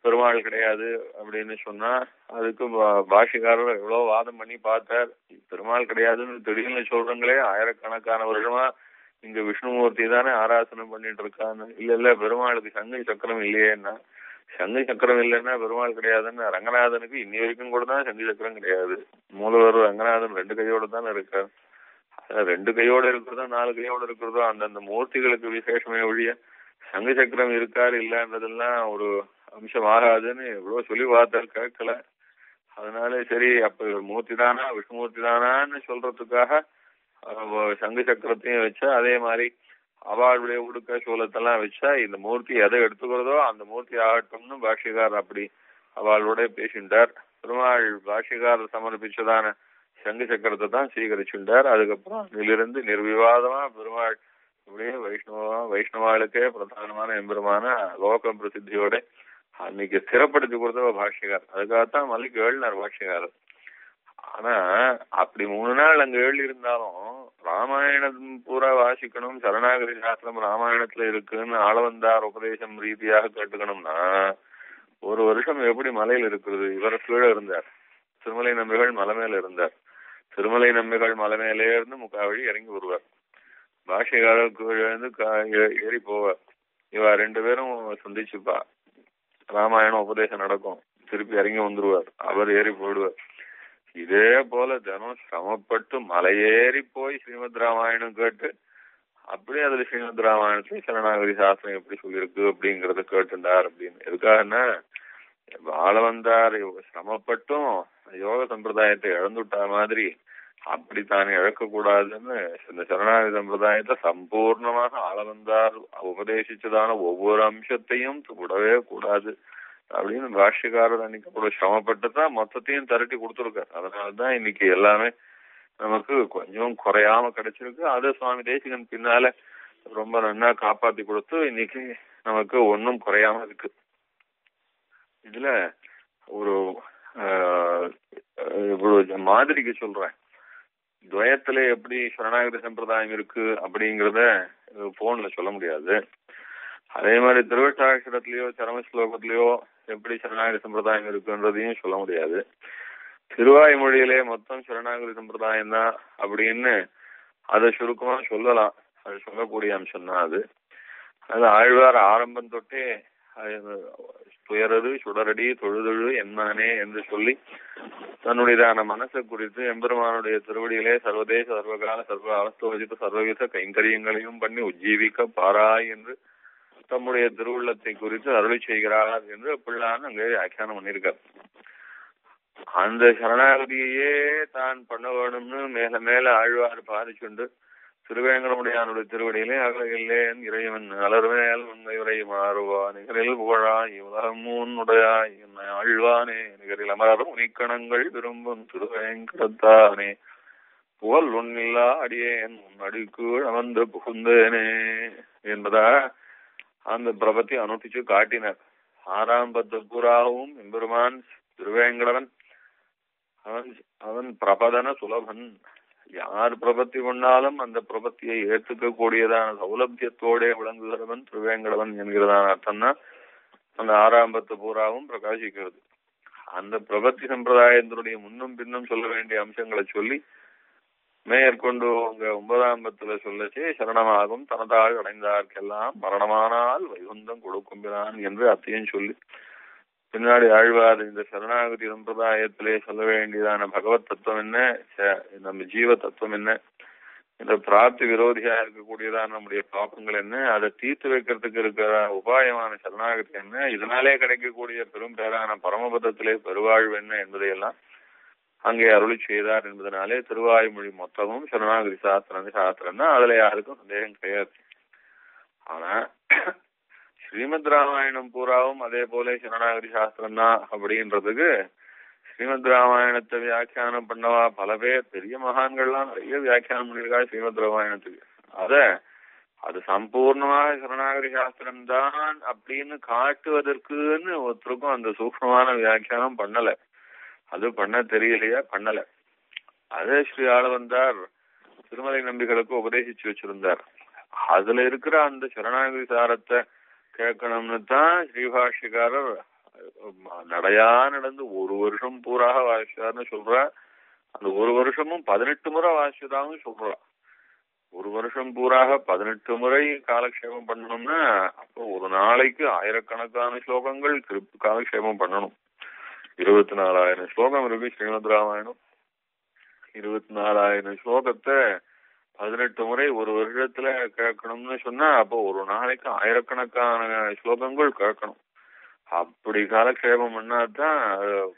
[SPEAKER 1] பெருமாள் கிடையாது அப்படின்னு சொன்னா அதுக்கு பாஷ்யக்காரர் எவ்வளவு வாதம் பண்ணி பார்த்தார். பெருமாள் கிடையாதுன்னு திடீர்னு சொல்றங்களே, ஆயிரக்கணக்கான வருஷமா இங்க விஷ்ணுமூர்த்தி தானே ஆராசனம் பண்ணிட்டு இருக்கான்னு. இல்ல பெருமாளுக்கு சங்கு சக்கரம் இல்லையேன்னா, சங்கு சக்கரம் இல்லைன்னா பெருமாள் கிடையாதுன்னு ரங்கநாதனுக்கு இன்னி வரைக்கும் கூட தான் சங்கு சக்கரம் கிடையாது. மூலவர் ரங்கநாதன் 2 கையோடு தானே இருக்கார். 2 கையோடு இருக்கிறதோ 4 கையோடு இருக்கிறதோ அந்தந்த மூர்த்திகளுக்கு விசேஷமே ஒழிய சங்கு சக்கரம் இருக்காரு இல்லன்றதெல்லாம் ஒரு அம்சம் ஆகாதுன்னு எவ்வளவு சொல்லி பார்த்தால் கேட்கல. அதனால சரி அப்ப மூர்த்தி தானா விஷ்ணுமூர்த்தி தானான்னு சொல்றதுக்காக சங்கு சக்கரத்தையும் வச்சா, அதே மாதிரி அவளுடைய உடுக்க சோளத்தெல்லாம் வச்சா இந்த மூர்த்தி எதை எடுத்துக்கிறதோ அந்த மூர்த்தி ஆகட்டும்னு பாஷ்யக்காரர் அப்படி அவளோட பேசிட்டார். பெருமாள் பாஷ்யக்காரர் சமர்ப்பிச்சதான சங்கு சக்கரத்தை தான் சீகரிச்சுட்டார். அதுக்கப்புறம் அதிலிருந்து நிர்விவாதமா பெருமாள் இப்படியே வைஷ்ணவாளுக்கே பிரதானமான எம்பெருமான லோக பிரசித்தியோட அன்னைக்கு ஸ்திரப்படுத்தி கொடுத்த பாஷ்யக்கார். அதுக்காகத்தான் மலைக்கு எழுதினார் பாஷ்யக்காரர். ஆனா அப்படி 3 நாள் அங்க எழுதி இருந்தாலும் ராமாயணம் பூரா வாசிக்கணும், சரணாகதி சாஸ்திரம் ராமாயணத்துல இருக்குன்னு ஆளவந்தார் உபதேசம் ரீதியாக கேட்டுக்கணும்னா 1 வருஷம் எப்படி மலையில இருக்கிறது? இவர் கீழே இருந்தார், திருமலை நம்பிகள் மலை மேல இருந்தார். திருமலை நம்பிகள் மலை மேலே இருந்து 3/4 வழி இறங்கி வருவார். பாஷ்யக்காரர் கீழே இருந்து ஏறி போவார். இவ 2 பேரும் சந்திச்சுப்பா, ராமாயணம் உபதேசம் நடக்கும், திருப்பி இறங்கி வந்துருவார், அவர் ஏறி போயிடுவார். இதே போல தினம் சிரமப்பட்டு மலையேறி போய் ஸ்ரீமத் ராமாயணம் கேட்டு அப்படியே அதுல ஸ்ரீமத் ராமாயணத்துல சரணாகதி சாஸ்திரம் எப்படி சொல்லியிருக்கு அப்படிங்கறத கேட்டுண்டார். அப்படின்னு எதுக்காகன்னா ஆளவந்தார் சிரமப்பட்டும் யோக சம்பிரதாயத்தை இழந்துட்டா மாதிரி அப்படித்தானே இழக்க கூடாதுன்னு இந்த சரணாகதி சம்பிரதாயத்தை சம்பூர்ணமாக ஆளவந்தார் உபதேசிச்சதான ஒவ்வொரு அம்சத்தையும் விடவே கூடாது. அப்படின்னு பாஷ்யக்காரர் அன்னைக்கு அவ்வளவு சிரமப்பட்டுதான் மொத்தத்தையும் திரட்டி கொடுத்துருக்காரு. அதனாலதான் இன்னைக்கு எல்லாமே நமக்கு கொஞ்சம் குறையாம கிடைச்சிருக்கு. அது சுவாமி தேசிகன் பின்னால ரொம்ப நன்னா காப்பாத்தி கொடுத்து இன்னைக்கு நமக்கு ஒன்னும் குறையாம இருக்கு. இதுல ஒரு மாதிரிக்கு சொல்றேன், துவயத்துல எப்படி சரணாகதி சம்பிரதாயம் இருக்கு அப்படிங்கறத போன்ல சொல்ல முடியாது. அதே மாதிரி திருவட்டாட்சரத்திலயோ சரம ஸ்லோகத்திலயோ எப்படி சரணாகதி சம்பிரதாயம் இருக்குன்றதையும் சொல்ல முடியாது. திருவாய்மொழியிலே மொத்தம் சரணாகதி சம்பிரதாயம் தான் அப்படின்னு அதை சுருக்கமா சொல்லலாம். அது சொல்லக்கூடிய அம்சம் தான் அது. அது ஆழ்வார் ஆரம்பம் தொட்டே துயரது சுடரடி தொழுதொழு என்னானே என்று சொல்லி தன்னுடையதான மனசை குறித்து எம்பெருமானுடைய திருவடியிலே சர்வதேச சர்வகால சர்வ அவஸ்தோஜித சர்வவித கைங்கரியங்களையும் பண்ணி உஜ்ஜீவிக்க பாராய் என்று தம்முடைய திருவுள்ளத்தை குறித்து அருளி செய்கிறார் என்று பிள்ளான் அங்கே வியாக்கியானம் பண்ணியிருக்கார். அந்த சரணாகதியையே தான் பண்ண வேணும்னு மேல மேல ஆழ்வார் பாதிச்சுண்டு திருவேங்கடமுடையானுடைய திருவடியிலே அகலையில்லேன் இறைவன் அலர்வேல் உன்னை மாறுவா நிகரில் புகழாய் உலகமுன்னுடையாய் என்னை ஆழ்வானே நிகரில் அமரரும் உனிக்கணங்கள் விரும்பும் திருவேங்கடத்தானே புகழ் ஒன்னில்லா அடியேன் உன் அடிக்கீழ் அமர்ந்து புகுந்தேனே என்பதா அந்த பிரபத்தி அனுஷ்டிச்சு காட்டினார். 6ஆம் பத்து பூராவும் எம்பெருமான் திருவேங்கடவன் அவன் பிரபதன சுலபன். யார் பிரபத்தி கொண்டாலும் அந்த பிரபத்தியை ஏற்றுக்க கூடியதான சௌலபியத்தோட விளங்குகிறவன் திருவேங்கடவன் என்கிறதான அர்த்தம் தான் அந்த 6ஆம் பத்து பூராவும் பிரகாசிக்கிறது. அந்த பிரபத்தி சம்பிரதாயத்தினுடைய முன்னும் பின்னும் சொல்ல வேண்டிய அம்சங்களை சொல்லி மேற்கொண்டு உங்க 9ஆம் பத்துல சொல்லச்சு சரணமாகும் தனதாக அடைந்தார்க்கெல்லாம் மரணமானால் வைகுந்தம் கொடுக்கும்பினான் என்று அத்தையும் சொல்லி பின்னாடி ஆழ்வார் இந்த சரணாகதி சம்பிரதாயத்திலே சொல்ல வேண்டியதான பகவத் தத்துவம் என்ன, நம்ம ஜீவ தத்துவம் என்ன, இந்த பிராப்தி விரோதியா இருக்கக்கூடியதான நம்முடைய பாப்பங்கள் என்ன, அதை தீர்த்து வைக்கிறதுக்கு இருக்கிற உபாயமான சரணாகதி என்ன, இதனாலே கிடைக்கக்கூடிய பெரும் பேரான பரமபதத்திலே பெருவாழ்வு என்ன என்பதையெல்லாம் அங்கே அருளி செய்தார் என்பதனாலே திருவாய்மொழி மொத்தமும் சரணாகதி சாஸ்திரம் தான். அதுல யாருக்கும் சந்தேகம் கிடையாது. ஆனா ஸ்ரீமத் ராமாயணம் பூராவும் அதே போல சரணாகதி சாஸ்திரம் தான் அப்படின்றதுக்கு ஸ்ரீமத் ராமாயணத்தை வியாக்கியானம் பண்ணவா பல பேர் பெரிய மகான்கள்லாம் நிறைய வியாக்கியானம் பண்ணியிருக்கா ஸ்ரீமத் ராமாயணத்துக்கு. அது சம்பூர்ணமாக சரணாகதி சாஸ்திரம் தான் அப்படின்னு காட்டுவதற்குன்னு ஒருத்தருக்கும் அந்த சூக்ஷ்மமான வியாக்கியானம் பண்ணல. அது பண்ண தெரியலையா, பண்ணல. அதே ஸ்ரீ ஆளவந்தார் திருமலை நம்பிகளுக்கு உபதேசிச்சு வச்சிருந்தார். அதுல இருக்கிற அந்த சரணாகதி சாரத்தை கேட்கணும்னு தான் ஸ்ரீபாஷ்யக்காரர் நடையா நடந்து 1 வருஷம் பூராக வாசிச்சார்னு சொல்றா. அந்த 1 வருஷமும் 18 முறை வாசிச்சதாகவும் சொல்றா. 1 வருஷம் பூராக 18 முறை காலக்ஷேபம் பண்ணணும்னா அப்போ ஒரு நாளைக்கு ஆயிரக்கணக்கான ஸ்லோகங்கள் திருப்பி காலக்ஷேபம் பண்ணணும். 24,000 ஸ்லோகம் இருக்கு ஸ்ரீமத் ராமாயணம். 24,000 ஸ்லோகத்தை 18 முறை 1 வருஷத்துல கேட்கணும்னு சொன்னா அப்போ ஒரு நாளைக்கு ஆயிரக்கணக்கான ஸ்லோகங்கள் கேட்கணும். அப்படி காலக்ஷேபம் பண்ணாதான்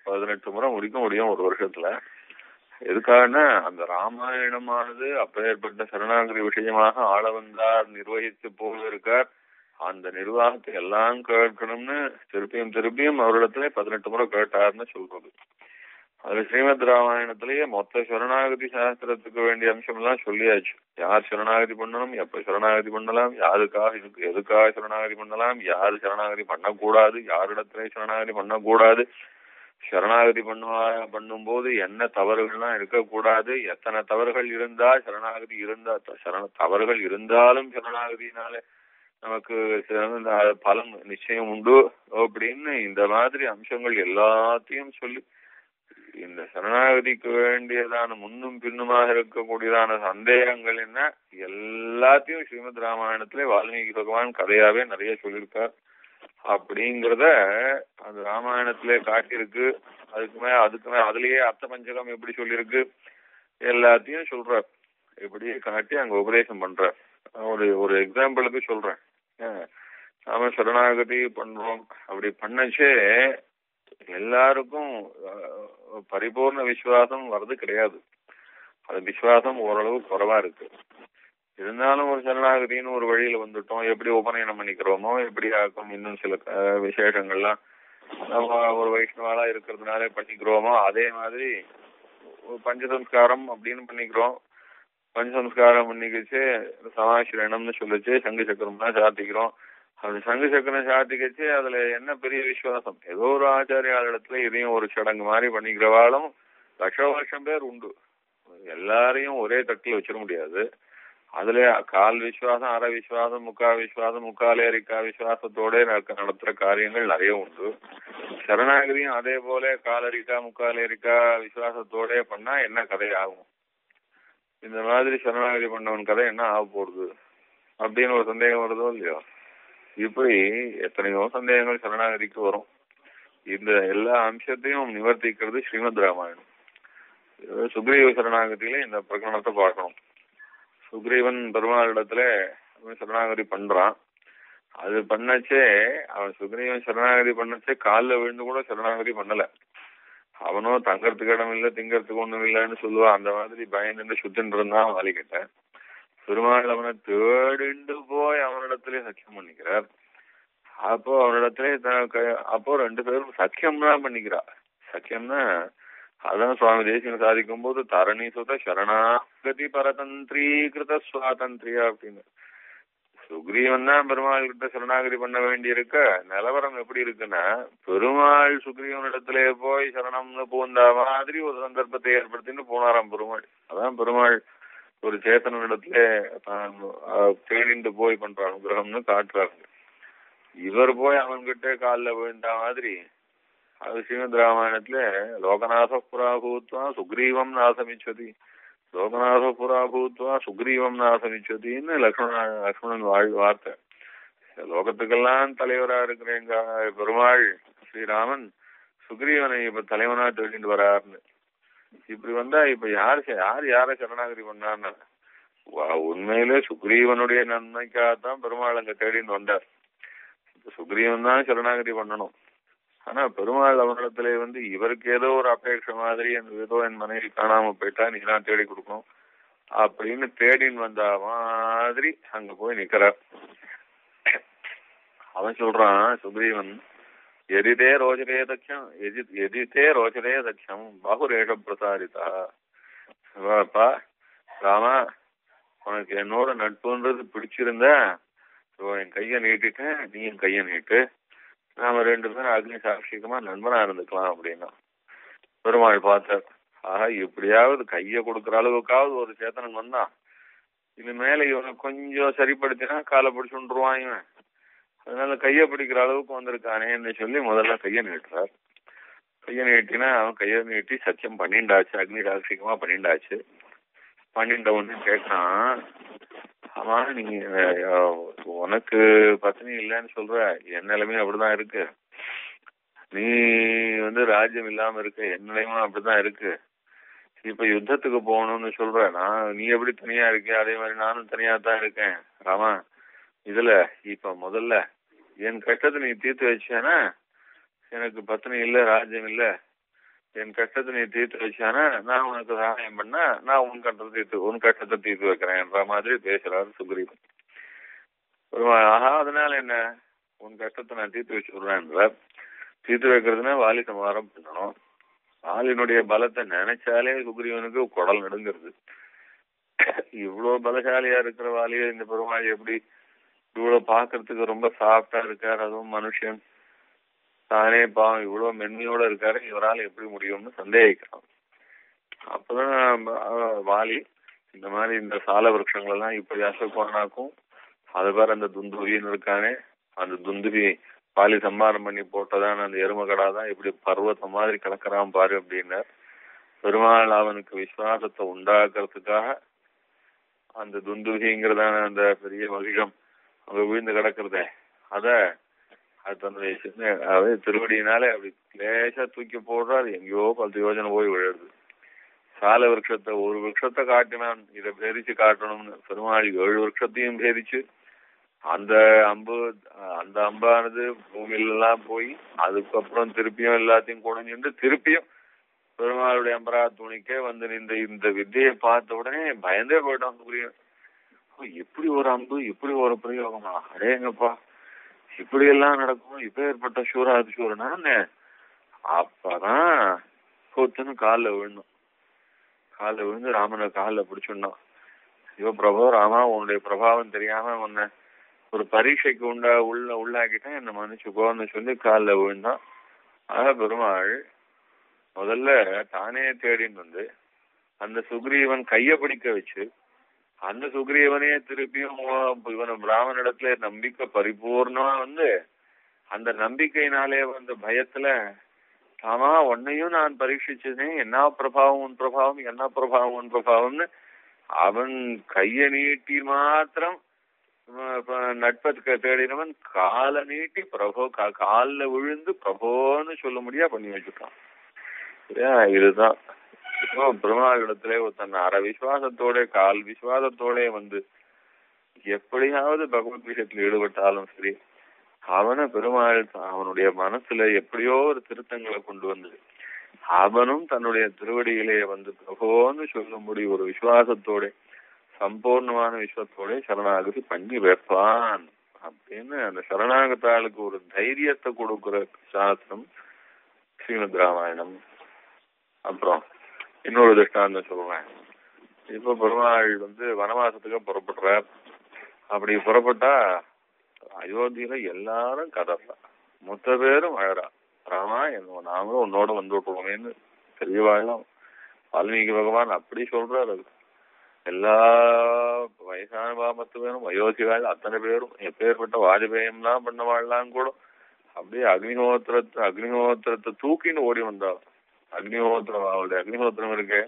[SPEAKER 1] 18 முறை முடிக்க முடியும் 1 வருஷத்துல. எதுக்காகனா அந்த ராமாயணமானது அப்பேற்பட்ட சரணாகதி விஷயமாக ஆளவந்தார் நிர்வகித்து போவதற்கார். அந்த நிர்வாகத்தை எல்லாம் கேட்கணும்னு திருப்பியும் அவரிடத்துல 18 முறை கேட்டார்னு சொல்றது. அதுல ஸ்ரீமத் ராமாயணத்திலேயே மொத்த சரணாகதி சாஸ்திரத்துக்கு வேண்டிய அம்சம் எல்லாம் சொல்லியாச்சு. யார் சரணாகதி பண்ணணும், எப்ப சரணாகதி பண்ணலாம், எதுக்காக சரணாகதி பண்ணலாம், யாரு சரணாகதி பண்ணக்கூடாது, யாரிடத்துல சரணாகதி பண்ணக்கூடாது, சரணாகதி பண்ணும் போது என்ன தவறுகள்லாம் இருக்கக்கூடாது, எத்தனை தவறுகள் இருந்தா தவறுகள் இருந்தாலும் சரணாகதினால நமக்கு பலம் நிச்சயம் உண்டு அப்படின்னு இந்த மாதிரி அம்சங்கள் எல்லாத்தையும் சொல்லி இந்த சரணாகதிக்கு வேண்டியதான முன்னும் பின்னுமாக இருக்கக்கூடியதான சந்தேகங்கள் என்ன எல்லாத்தையும் ஸ்ரீமத் ராமாயணத்திலே வால்மீகி பகவான் கதையாவே நிறைய சொல்லியிருக்கார். அப்படிங்கிறத அந்த ராமாயணத்திலே காட்டியிருக்கு. அதுக்குமே அதுலயே அர்த்த பஞ்சகம் எப்படி சொல்லியிருக்கு எல்லாத்தையும் சொல்றார். எப்படியே காட்டி அங்க உபதேசம் பண்றார். ஒரு எக்ஸாம்பிளுக்கு சொல்றேன். நாம சரணாகதி பண்றோம். அப்படி பண்ணச்சே எல்லாருக்கும் பரிபூர்ண விசுவாசம் வர்றது கிடையாது. அது விசுவாசம் ஓரளவு குறைவா இருக்கு. இருந்தாலும் ஒரு சரணாகதின்னு ஒரு வழியில வந்துட்டோம். எப்படி உபநயனம் பண்ணிக்கிறோமோ எப்படி ஆக்கும் இன்னும் சில விசேஷங்கள்லாம் நம்ம ஒரு வைஷ்ணவாலா இருக்கிறதுனாலே பண்ணிக்கிறோமோ அதே மாதிரி பஞ்சசம்ஸ்காரம் அப்படின்னு பண்ணிக்கிறோம். பஞ்சசம்ஸ்காரம் பண்ணிக்கிச்சு சமாசிரணம்னு சொல்லிச்சு சங்கு சக்கரம்லாம் சாத்திக்கிறோம். அது சங்கு சக்கரம் சாத்திக்கிச்சு அதுல என்ன பெரிய விசுவாசம்? ஏதோ ஒரு ஆச்சாரியாளிடத்துல இதையும் ஒரு சடங்கு மாதிரி பண்ணிக்கிறவாளும் லட்சம் பேர் உண்டு. எல்லாரையும் ஒரே தட்டில் வச்சிட முடியாது. அதுல கால் விசுவாசம், அரை விசுவாசம், முக்காலேரிக்கா விசுவாசத்தோட நடத்துற காரியங்கள் நிறைய உண்டு. சரணாகதியும் அதே போல காலரிக்கா முக்காலேரிக்கா விசுவாசத்தோட பண்ணா என்ன கதை ஆகும்? இந்த மாதிரி சரணாகதி பண்ணவன் கதை என்ன ஆக போடுது அப்படின்னு ஒரு சந்தேகம் வருதோ இல்லையோ? இப்படி எத்தனையோ சந்தேகங்கள் சரணாகதிக்கு வரும். இந்த எல்லா அம்சத்தையும் நிவர்த்திக்கிறது ஸ்ரீமத் ராமாயணம். சுக்ரீவ சரணாகதியில இந்த பிரகடனத்தை பார்க்கணும். சுக்ரீவன் பெருமாளிடத்துல சரணாகதி பண்றான். அது பண்ணச்சே அவன் சுக்ரீவன் சரணாகதி பண்ணச்சே காலில் விழுந்து கூட சரணாகதி பண்ணல. அவனும் தங்கறதுக்கு இடம் இல்லை, திங்கறதுக்கு ஒண்ணும் இல்லைன்னு சொல்லுவான். அந்த மாதிரி பயந்துட்டு சுத்தின்னு இருந்தான் வாலிக்கிட்ட. பெருமாள் அவனை தேடிண்டு போய் அவனிடத்திலே சக்கியம் பண்ணிக்கிறார். அப்போ அவனிடத்திலே அப்போ ரெண்டு பேரும் சக்கியம் தான் பண்ணிக்கிறா. சக்கியம்னா அதான் சுவாமி தேசியம் சாதிக்கும் போது தரணி சுத சரணாகதி பரதந்திரீகிருத சுவாதந்திரியா அப்படின்னு. சுக்ரீவன் தான் பெருமாள் கிட்ட சரணாகதி பண்ண வேண்டி இருக்க. நிலவரம் எப்படி இருக்குன்னா, பெருமாள் சுக்ரீவனிடத்திலே போய் சரணம்னு பூந்த மாதிரி ஒரு சந்தர்ப்பத்தை ஏற்படுத்தின்னு போனாராம் பெருமாள். அதான் பெருமாள் ஒரு சேத்தனிடத்திலே தேடிண்டு போய் பண்ற அனுகிரகம்னு காட்டுறாங்க. இவர் போய் அவன்கிட்ட காலில் விழுந்த மாதிரி அது ஸ்ரீமத் ராமாயணத்துல லோகநாத புராபூத்வா சுக்ரீவம் நாசமிச்சதி, லோகநாத புராபூத்வா சுக்ரீவம் நாசமிச்சதின்னு லக்ஷ்மணன் வார்த்தை. லோகத்துக்கெல்லாம் தலைவரா இருக்கிற எங்க பெருமாள் ஸ்ரீராமன் சுக்ரீவனை இப்ப தலைவனா தேடிட்டு வராருன்னு. இப்படி வந்தா இப்ப யார சரணாகதி பண்ணான்னு உண்மையிலே சுக்ரீவனுடைய நன்மைக்காகத்தான் பெருமாள் அங்க தேடின்னு வந்தார். இப்ப சுக்ரீவன் தான் சரணாகதி பண்ணணும். ஆனா பெருமாள் அவனிடத்துல இவருக்கு ஏதோ ஒரு அபேட்சை மாதிரி ஏதோ என் மனைவி காணாம போயிட்டா நீ தான் தேடி கொடுக்கணும் அப்படின்னு தேடின்னு வந்த மாதிரி அங்க போய் நிக்கிறார். அவன் சொல்றான் சுக்ரீவன், எதிதே ரோஜரே தட்சம் பாகுரேஷ பிரசாரிதா. பா ராமா, உனக்கு என்னோட நட்புன்றது பிடிச்சிருந்தா என் கைய நீட்டிட்டேன், நீ என் கைய நீட்டு, நாம ரெண்டு பேரும் அக்னி சாட்சிகமா நண்பனா இருந்துக்கலாம் அப்படின்னா. பெருமாள் பார்த்தார், ஆஹா எப்படியாவது கைய கொடுக்குற அளவுக்காவது ஒரு சேத்தனன் வந்தான், இது மேல இவனை கொஞ்சம் சரிப்படுத்தினா காலை பிடிச்சுருவான் இவன், அதனால கைய பிடிக்கிற அளவுக்கு வந்திருக்கானேன்னு சொல்லி முதல்ல கைய நீட்டுறார். கைய நீட்டினா அவன் கைய நீட்டி சத்தியம் பண்ணிண்டாச்சு, அக்னி சாட்சிகமா பண்ணிண்டாச்சு. பண்ணிண்ட ஒண்ணு கேட்கான், ஆமா நீ உனக்கு பத்னி இல்லைன்னு சொல்ற, என் நிலைமையும் அப்படிதான் இருக்கு, நீ ராஜ்யம் இல்லாம இருக்க, என் நிலைமையும் அப்படிதான் இருக்கு, இப்ப யுத்தத்துக்கு போகணும்னு சொல்ற, நீ எப்படி தனியா இருக்க அதே மாதிரி நானும் தனியா தான் இருக்கேன் ராமா. இதுல இப்ப முதல்ல என் கஷ்டத்தை நீ தீர்த்து வச்சேன்னா, எனக்கு பத்னி இல்ல ராஜ்யம் இல்ல, என் கஷ்டத்தை நீ தீர்த்து வச்சானா நான் உனக்கு சகாயம் பண்ணா நான் உன் கஷ்டத்தை தீர்த்து வைக்கிறேன்ற மாதிரி பேசுறாரு சுக்ரீவன். ஆஹா அதனால என்ன, உன் கஷ்டத்தை நான் தீர்த்து வச்சு விடுறேன்ற. தீர்த்து வைக்கிறதுனா வாலி சமாதானம் பண்ணணும். வாலினுடைய பலத்தை நினைச்சாலே சுக்ரீவனுக்கு குடல் நடுங்கிறது. இவ்வளவு பலசாலியா இருக்கிற வாலியை இந்த பெருமாள் எப்படி இவ்வளவு பாக்குறதுக்கு ரொம்ப சாஃப்டா இருக்காரு, அதுவும் மனுஷன் தானே பாவம் இவ்வளவு மென்மையோட இருக்காரு, இவரால் எப்படி முடியும்னு சந்தேகிக்கிறான். அப்பதான் வாலி இந்த மாதிரி இந்த சால விருட்சங்கள் எல்லாம் இப்படி அசோகோனாக்கும், அது பேர் அந்த துந்துபின்னு இருக்கானே, அந்த துந்துபி வாலி சம்மாரம் பண்ணி போட்டதான் அந்த எருமகடாதான் இப்படி பர்வத்தம் மாதிரி கிடக்கிறான் பாரு அப்படின்னார். பெருமாள் அவனுக்கு விசுவாசத்தை உண்டாக்குறதுக்காக அந்த துந்துபிங்கிறதான அந்த பெரிய வகிகம் அங்க விழுந்து கிடக்குறதே அது தன்னுடைய சின்ன திருவடியினாலே அப்படி லேசா தூக்கி போடுறாரு, எங்கேயோ 10 யோஜனை போய் விழுது. சால விருட்சத்தை ஒரு விருட்சத்தை காட்டினான், இதை பேரிச்சு காட்டணும்னு. பெருமாள் 7 விருட்சத்தையும் பேரிச்சு அந்த அம்பானது பூமியில எல்லாம் போய் அதுக்கப்புறம் திருப்பியும் எல்லாத்தையும் குறைஞ்சிட்டு திருப்பியும் பெருமாளுடைய அம்பரா துணிக்கே நின்ற இந்த வித்தியை பார்த்த உடனே பயந்தே போயிட்டான். எப்படி ஒரு அம்பு, இப்படி ஒரு பிரயோகமா, அடேங்கப்பா இப்படி எல்லாம் நடக்கும், இப்ப ஏற்பட்ட சூராதி சூரனான்னு அப்பதான் கூத்துன்னு காலில் விழணும். காலில் விழுந்து ராமனை காலில் பிடிச்சுடணும். ஐயோ பிரபு ராமா, உன்னுடைய பிரபாவம் தெரியாம உன்னை ஒரு பரீட்சைக்கு உள்ளாக்கிட்டேன், என்ன மன்னிச்சுக்கோன்னு சொல்லி காலில் விழுந்தான். ஆக பெருமாள் முதல்ல தானே தேடின்னு வந்து அந்த சுக்ரீவன் கைய பிடிக்க வச்சு அந்த சுக்ரீவனே திருப்பியும் இவன் பிராமணிடத்துல நம்பிக்கை பரிபூர்ணமா வந்து அந்த நம்பிக்கையினாலே வந்த பயத்துல ஆமா உன்னையும் நான் பரீட்சிச்சதேன், என்ன பிரபாவம் உன் பிரபாவம், என்ன பிரபாவம் உன் பிரபாவம்னு அவன் கைய நீட்டி மாத்திரம் நட்பத்துக்கு தேடினவன் காலை நீட்டி பிரபோ காலில் விழுந்து பிரபோன்னு சொல்ல முடியா பண்ணி வச்சுட்டான். சரியா? இதுதான் இப்போ பெருமாளிடத்திலே தன் அற விசுவாசத்தோட கால் விசுவாசத்தோட வந்து எப்படியாவது பகவத் விஷயத்தில் ஈடுபட்டாலும் சரி, அவனை பெருமாள் அவனுடைய மனசுல எப்படியோ ஒரு திருத்தங்களை கொண்டு வந்து அவனும் தன்னுடைய திருவடியிலே வந்து பிரபோன்னு சொல்லும்படி ஒரு விசுவாசத்தோட சம்பூர்ணமான விஸ்வத்தோட சரணாகதி பண்ணி வைப்பான் அப்படின்னு அந்த சரணாகத்தாளுக்கு ஒரு தைரியத்தை கொடுக்கிற சாஸ்திரம் ஸ்ரீமத் ராமாயணம். அப்புறம் இன்னொரு திருஷ்டாந்தம் சொல்றேன். இப்ப பெருமாள் வந்து வனவாசத்துக்கு புறப்படுறார். அப்படி புறப்பட்டா அயோத்தியில எல்லாரும் கதறா, மொத்த பேரும் அழறா, ராமா நாங்களும் உன்னோட வந்து விட்டுருவோமேன்னு பெரியவாழ்லாம் வால்மீகி பகவான் அப்படி சொல்றாரு. அது எல்லா வயசான பாமத்து பேரும் அயோத்தியாள் அத்தனை பேரும் எப்பேற்பட்ட வாஜபேயம்லாம் பண்ணவாழ்லாம் கூட அப்படியே அக்னிஹோத்திரத்தை தூக்கின்னு ஓடி வந்தாலும் அக்னிஹோத்திரம் அவளுடைய அக்னிஹோத்திரம் இருக்கு,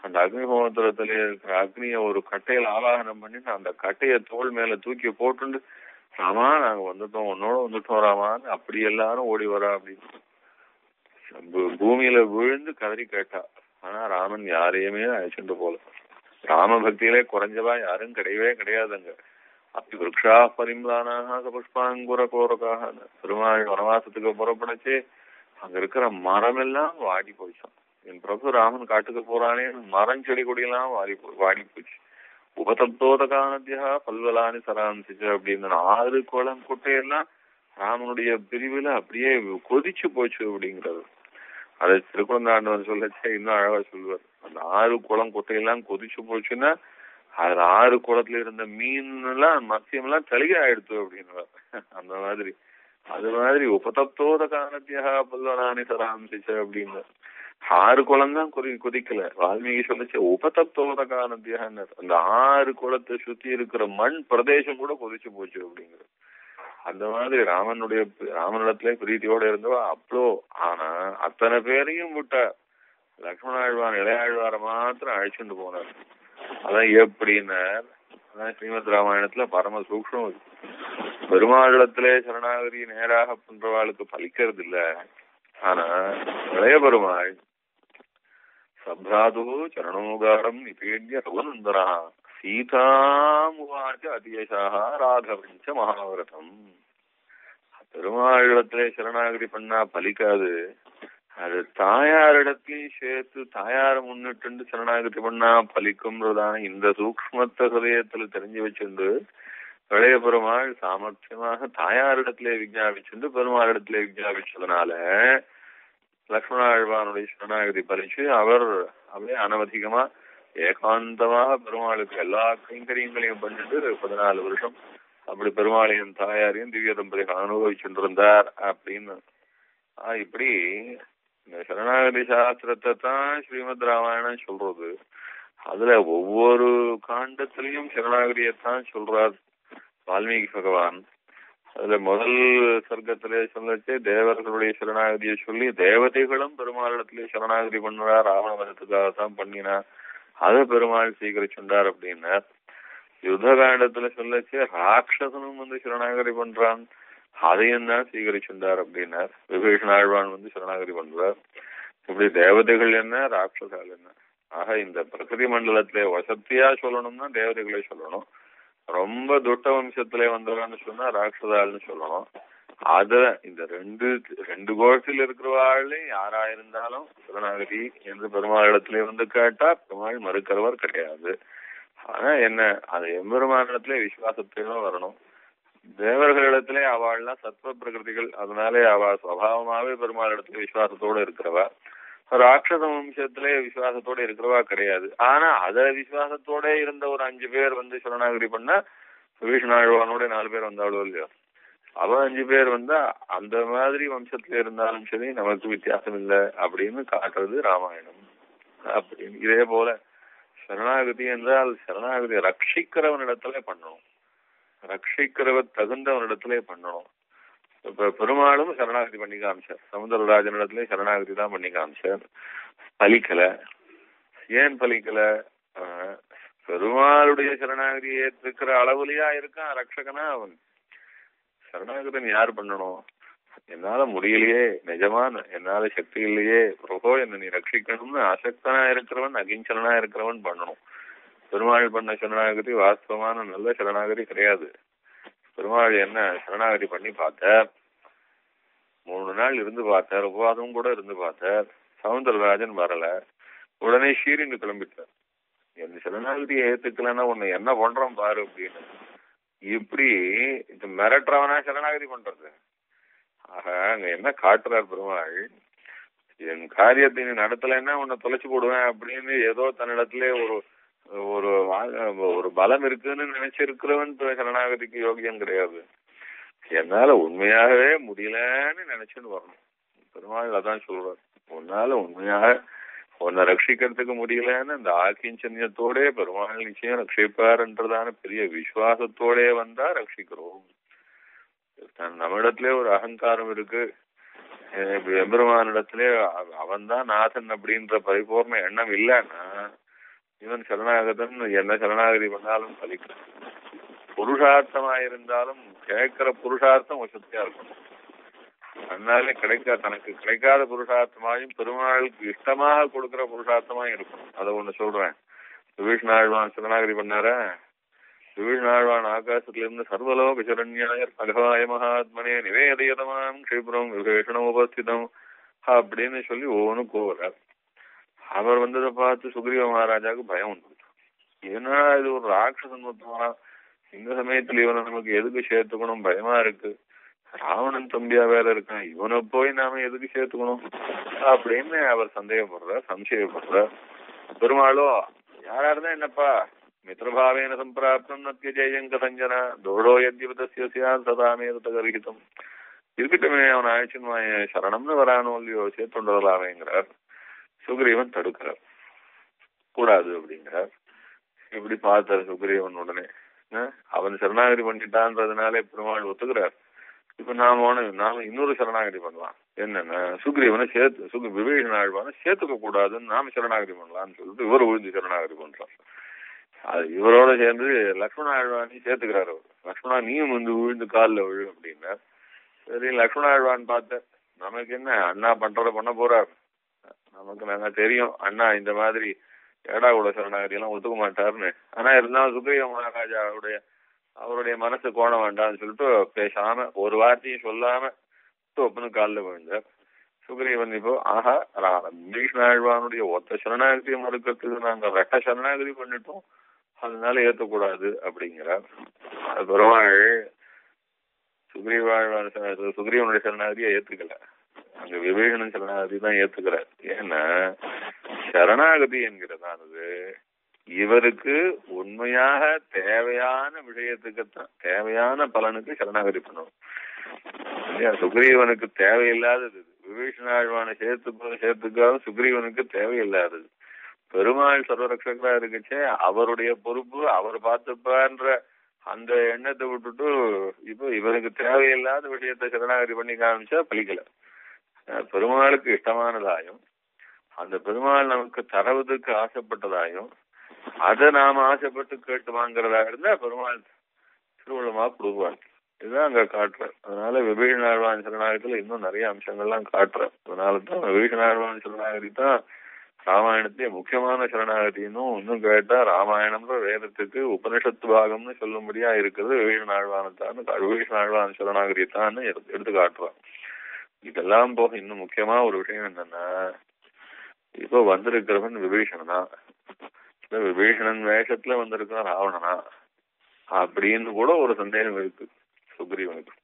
[SPEAKER 1] அந்த அக்னிஹோத்திரத்துல இருக்கிற அக்னிய ஒரு கட்டையில ஆவாகனம் பண்ணிட்டு அந்த கட்டைய தோல் மேல தூக்கி போட்டுண்டு ராமா நாங்க வந்துட்டோம், உன்னோட வந்துட்டோம் ராமான்னு அப்படி எல்லாரும் ஓடி வரா. அப்படி பூமியில விழுந்து கதறி கேட்டா. ஆனா ராமன் யாரையுமே அழைச்சுட்டு போல. ராம பக்தியிலே குறைஞ்சவா யாரும் கிடையவே கிடையாதுங்க. அப்படி விரக்ஷா பரிம்லானாக புஷ்பாங்குர கோரக்காக பெருமாள் வனவாசத்துக்கு புறப்படச்சு அங்க இருக்கிற மரம் எல்லாம் வாடி போயிச்சான். என் பிரபு ராமன் காட்டுக்கு போறானே மரம் செடி கொடியெல்லாம் வாடி போச்சு. உபதப்தோதகானத்தியா பல்வலானி சராந்திச்சு அப்படின்னு 6 குளம் குட்டையெல்லாம் ராமனுடைய பிரிவுல அப்படியே கொதிச்சு போச்சு அப்படிங்கிறது. அதை திருக்குறந்தாண்டவர் சொல்லச்சே இன்னும் அழகா சொல்லுவார். அந்த 6 குளம் குட்டையெல்லாம் கொதிச்சு போச்சுன்னா அதுல 6 குளத்துல இருந்த மீன் எல்லாம் மத்தியம் எல்லாம் தலிகை ஆயிடுத்து அப்படின்னு. அந்த மாதிரி அது மாதிரி உபதப்தோத காரணத்தியா பல்வனானி சராம்சிச்ச அப்படின்னு 6 குளம் தான் கொதிக்கல. வால்மீகி சொல்லிச்சு உபதப்தோத காரணத்தியான்னு. அந்த 6 குளத்தை சுத்தி இருக்கிற மண் பிரதேசம் கூட கொதிச்சு போச்சு அப்படிங்கிறது. அந்த மாதிரி ராமனிடத்துல பிரீத்தியோட இருந்தவா அவ்வளோ. ஆனா அத்தனை பேரையும் விட்ட லக்ஷ்மணாழ்வான் இளையாழ்வார மாத்திரம் அழைச்சுட்டு போனார். அதான் எப்படின்னா அதான் ஸ்ரீமத் ராமாயணத்துல பரம சூக்ஷம். பெருமாளிடத்திலே சரணாகதி நேராக பண்றவாளுக்கு பலிக்கிறது இல்ல. ஆனா இளைய பெருமாள் சப்ராது சரணோகாரம் நிபேண்டிய ரகுநந்தனா சீதாமுவாச்ச அதியசாக ராகவஞ்ச மகாவிரதம். பெருமாளிடத்திலே சரணாகதி பண்ணா பலிக்காது. அது தாயாரிடத்திலையும் சேர்த்து தாயார முன்னிட்டு சரணாகதி பண்ணா பலிக்கும்ன்றதான இந்த சூக்ஷ்மத்த ஹதயத்துல தெரிஞ்சு வச்சுண்டு இளைய பெருமாள் சாமர்த்தியமாக தாயாரிடத்திலே விஞ்ஞாபிச்சுண்டு பெருமாளிடத்திலே விஞ்ஞாபிச்சதுனால லக்ஷ்மணாழ்வானுடைய சரணாகதி பறிச்சு அவர் அப்படியே அனவதிகமா ஏகாந்தமாக பெருமாளுக்கு எல்லா கைங்கரியங்களையும் பண்ணிட்டு 14 வருஷம் அப்படி பெருமாளையும் தாயாரையும் திவ்ய தம்பதிகள் அனுபவிச்சுருந்தார் அப்படின்னு. இப்படி இந்த சரணாகதி சாஸ்திரத்தை தான் ஸ்ரீமத் ராமாயணம் சொல்றது. அதுல ஒவ்வொரு காண்டத்திலையும் சரணாகதியைத்தான் சொல்றார் வால்மீகி பகவான். அதுல முதல் சர்க்கத்திலே சொல்லச்சு தேவர்களுடைய சரணாகதியை சொல்லி தேவதைகளும் பெருமாளிடத்திலே சரணாகதி பண்ணுறார். ராவண வதத்துக்காகத்தான் பண்ணினா அதை பெருமாள் சீகரிச்சுண்டார் அப்படின்னார். யுத்த காண்டத்துல சொல்லச்சு ராட்சசனும் வந்து சரணாகதி பண்றான், அதையும் தான் சீகரிச்சுண்டார் அப்படின்னார். விபீஷண ஆழ்வான் வந்து சரணாகதி பண்றார். இப்படி தேவதைகள் என்ன ராட்சசால் என்ன. ஆக இந்த பிரகிருதி மண்டலத்திலே வசத்தியா சொல்லணும்னா தேவதைகளை சொல்லணும். ரொம்ப துட்ட வம்சத்திலே வந்தவன்னு சொன்னா ராட்சதாள்னு சொல்லணும். அத இந்த ரெண்டு கோஷத்தில் இருக்கிறவாள் யாரா இருந்தாலும் சரணாகதி என்று பெருமாளிடத்திலே வந்து கேட்டா பெருமாள் மறுக்கிறவர் கிடையாது. ஆனா என்ன அது எம்பெருமானிடத்திலே விசுவாசத்தோட வரணும். தேவர்களிடத்திலே அவள்லாம் சத்வ பிரகிருதிகள், அதனாலே அவ சுவாவமாவே பெருமாள் இடத்துல விசுவாசத்தோட இருக்கிறவா. ராட்சச வம்சத்திலே விசுவாசத்தோட இருக்கிறவா கிடையாது. ஆனா அத விசுவாசத்தோட இருந்த ஒரு 5 பேர் சரணாகதி பண்ணா விபீஷணாழ்வானோட 4 பேர் வந்தாளோ இல்லையோ, அவ 5 பேர் வந்தா அந்த மாதிரி வம்சத்துல இருந்தாலும் சரி நமக்கு வித்தியாசம் இல்லை அப்படின்னு காட்டுறது ராமாயணம். அப்படின்னு இதே போல சரணாகதி என்றால் சரணாகதி ரட்சிக்கிறவனிடத்துல பண்ணணும், ரட்சிக்கிறவர் தகுந்தவனிடத்திலே பண்ணணும். இப்ப பெருமாளும் சரணாகதி பண்ணி காமிச்சார், சமுத்திரராஜனிடத்திலே சரணாகதி தான் பண்ணி காமிச்சார். பலிக்கல. ஏன் பலிக்கல? பெருமாளுடைய சரணாகதியை ஏற்றுக்கிற அளவுலயா இருக்கான் ரட்சகனா அவன். சரணாகதன் யார் பண்ணணும்? என்னால முடியலையே, நிஜமான என்னால சக்தி இல்லையே பிரபோ என்ன நீ ரட்சிக்கணும்னு அசக்தனா இருக்கிறவன், அகிஞ்சனா இருக்கிறவன் பண்ணணும். பெருமாள் பண்ண சரணாகதி வாஸ்தவமான நல்ல சரணாகதி கிடையாது. பெருமாள் என்ன சரணாகதி பண்ணி பார்த்தார், 3 நாள் இருந்து பார்த்தார், உபவாசம் கூட இருந்து பார்த்தார். சவுந்தரராஜன் வரல, உடனே ஷீரின்னு கிளம்பிட்டார். என் சரணாகதியை ஏத்துக்கலன்னா உன்னை என்ன பண்றோம் பாரு அப்படின்னு. இப்படி இது மிரட்டுறவனா சரணாகதி பண்றது. ஆக அங்க என்ன காட்டுறார் பெருமாள், என் காரியத்தை நீ நடத்தலைன்னா உன்னை தொலைச்சு போடுவேன் அப்படின்னு ஏதோ தன்னிடத்திலே ஒரு ஒரு பலம் இருக்குன்னு நினைச்சிருக்கிறவன் சரணாகதிக்கு யோகியம் கிடையாது. என்னால உண்மையாகவே முடியலன்னு நினைச்சுன்னு வரணும். பெருமாள் அதான் சொல்றார், உன்னால உண்மையாக உன்னை ரட்சிக்கிறதுக்கு முடியலன்னு அந்த ஆக்கிஞ்சன்யத்தோட பெருமாள் நிச்சயம் ரட்சிப்பார்ன்றதான பெரிய விசுவாசத்தோட வந்தா ரட்சிக்கிறோம். நம்மிடத்திலே ஒரு அகங்காரம் இருக்கு, எம்பெருமானிடத்திலே அவன் தான் நாதன் அப்படின்ற பரிபூர்ண எண்ணம் இல்லைன்னா இவன் சரணாகதன் என்ன சரணாகதி பண்ணாலும் பலிக்க. புருஷார்த்தமாயிருந்தாலும் கேட்கிற புருஷார்த்தம் வசதியா இருக்கணும். அதனாலே தனக்கு கிடைக்காத புருஷார்த்தமாயும் பெருமாளுக்கு இஷ்டமாக கொடுக்கிற புருஷார்த்தமாயும் இருக்கணும். அதை ஒண்ணு சொல்றேன். விபீஷணாழ்வான் சரணாகதி பண்ணார, விபீஷணாழ்வான் ஆகாசத்துல இருந்து சர்வலோக சரண்யாயர் அகவாய மகாத்மனே நிவேதயதமாம் க்ஷிப்ரம் விபீஷணம் உபஸ்திதம் அப்படின்னு சொல்லி ஒவ்வொன்னும் கோவறார். அவர் வந்ததை பார்த்து சுக்ரீவ மகாராஜாவுக்கு பயம் வந்துருச்சு. ஏன்னா இது ஒரு ராட்சசன் மொத்தமா, இந்த சமயத்துல இவனை நமக்கு எதுக்கு சேர்த்துக்கணும், பயமா இருக்கு. ராவணன் தம்பியா வேற இருக்கான், இவனை போய் நாம எதுக்கு சேர்த்துக்கணும் அப்படின்னு அவர் சம்சயப்படுறார். பெருமாளோ யாரா இருந்தா என்னப்பா, மித்ரபாவேன சம்பிராப்தம் நத்தியஜயங்க சஞ்சனா தோடோ யத்யபதஸ்ய சதாமே தகரிகிதம். இருக்கட்டுமே, அவன் ஆயிடுச்சுன்னு சரணம்னு வரானோ இல்லையோ சேர்த்துண்டு வரலாமேங்கிறார். சுக்ரீவன் தடுக்கிறார், கூடாது அப்படிங்கிறார். இப்படி பார்த்தார் சுக்ரீவன். உடனே அவன் சரணாகதி பண்ணிட்டான்றதுனாலே பெருமாள் ஒத்துக்கிறார். இப்ப நாம இன்னொரு சரணாகதி பண்ணலாம். என்னன்னா சுக்ரீவனை விபீஷணாழ்வானை சேர்த்துக்க கூடாதுன்னு நாம சரணாகதி பண்ணலாம்னு சொல்லிட்டு இவர் விழுந்து சரணாகதி பண்றான். அது இவரோட சேர்ந்து லக்ஷ்மணாழ்வானி சேர்த்துக்கிறார். அவர் லக்ஷ்மணா நீயும் விழுந்து காலில் விழு அப்படின்னா சரி லக்ஷ்மணாழ்வான் பார்த்த, நமக்கு என்ன அண்ணா பண்றத பண்ண போறார், நமக்கு நாங்க தெரியும் அண்ணா இந்த மாதிரி ஏடா கூட சரணாகதி எல்லாம் ஒத்துக்க மாட்டாருன்னு. ஆனா இருந்தாலும் சுக்ரீவ மகாராஜாவுடைய அவருடைய மனசு கோண வேண்டாம்னு சொல்லிட்டு பேசாம ஒரு வார்த்தையும் சொல்லாம ஒப்பனு காலில் விழுந்தார். சுக்ரீவன் இப்போ ஆஹா விபீஷணாழ்வானுடைய ஒத்த சரணாகதியை மறுக்கிறதுக்கு நாங்க ரெட்ட சரணாகதி பண்ணிட்டோம், அதனால ஏற்றக்கூடாது அப்படிங்கிறார். அது பெருமாள் சுக்ரீவனுடைய சரணாகதியை ஏத்துக்கல, அங்க விபீஷணன் சரணாகதி தான் ஏத்துக்கிறார். ஏன்னா சரணாகதி என்கிறதானது இவருக்கு உண்மையாக தேவையான விஷயத்துக்குத்தான், தேவையான பலனுக்கு சரணாகதி பண்ணணும். சுக்ரீவனுக்கு தேவையில்லாதது, விபீஷணாழ்வானை சேர்த்துக்காக சுக்ரீவனுக்கு தேவையில்லாதது. பெருமாள் சர்வரட்சகரா இருக்குச்சே அவருடைய பொறுப்பு அவர் பார்த்துப்பான்ற அந்த எண்ணத்தை விட்டுட்டு இப்போ இவனுக்கு தேவையில்லாத விஷயத்தை சரணாகதி பண்ணி காமிச்சா பலிக்கல. பெருமாளுக்கு இஷ்டமானதாயும் அந்த பெருமாள் நமக்கு தரவதுக்கு ஆசைப்பட்டதாயும் அதை நாம ஆசைப்பட்டு கேட்டு வாங்குறதா இருந்தா பெருமாள் திருவுள்ளமா கொடுப்பார். இதுதான் அங்க காட்டுற. அதனால விபீஷணாழ்வான் சரணாகதியில இன்னும் நிறைய அம்சங்கள்லாம் காட்டுற. அதனாலதான் விபீஷணாழ்வான் சரணாகதி தான் ராமாயணத்திலே முக்கியமான சரணாகதினும், இன்னும் கேட்டா ராமாயணம்ன்ற வேதத்துக்கு உபனிஷத்து பாகம்னு சொல்லும்படியா இருக்கிறது விபீஷணாழ்வான் சரணாகதித்தான் எடுத்து காட்டுறான். இதெல்லாம் போக இன்னும் முக்கியமா ஒரு விஷயம் என்னன்னா, இப்போ வந்திருக்கிறவன் விபீஷணனா, விபீஷணன் வேஷத்துல வந்திருக்கான் ராவணனா அப்படின்னு கூட ஒரு சந்தேகம் இருக்கு. சுக்ரீவனுக்கு.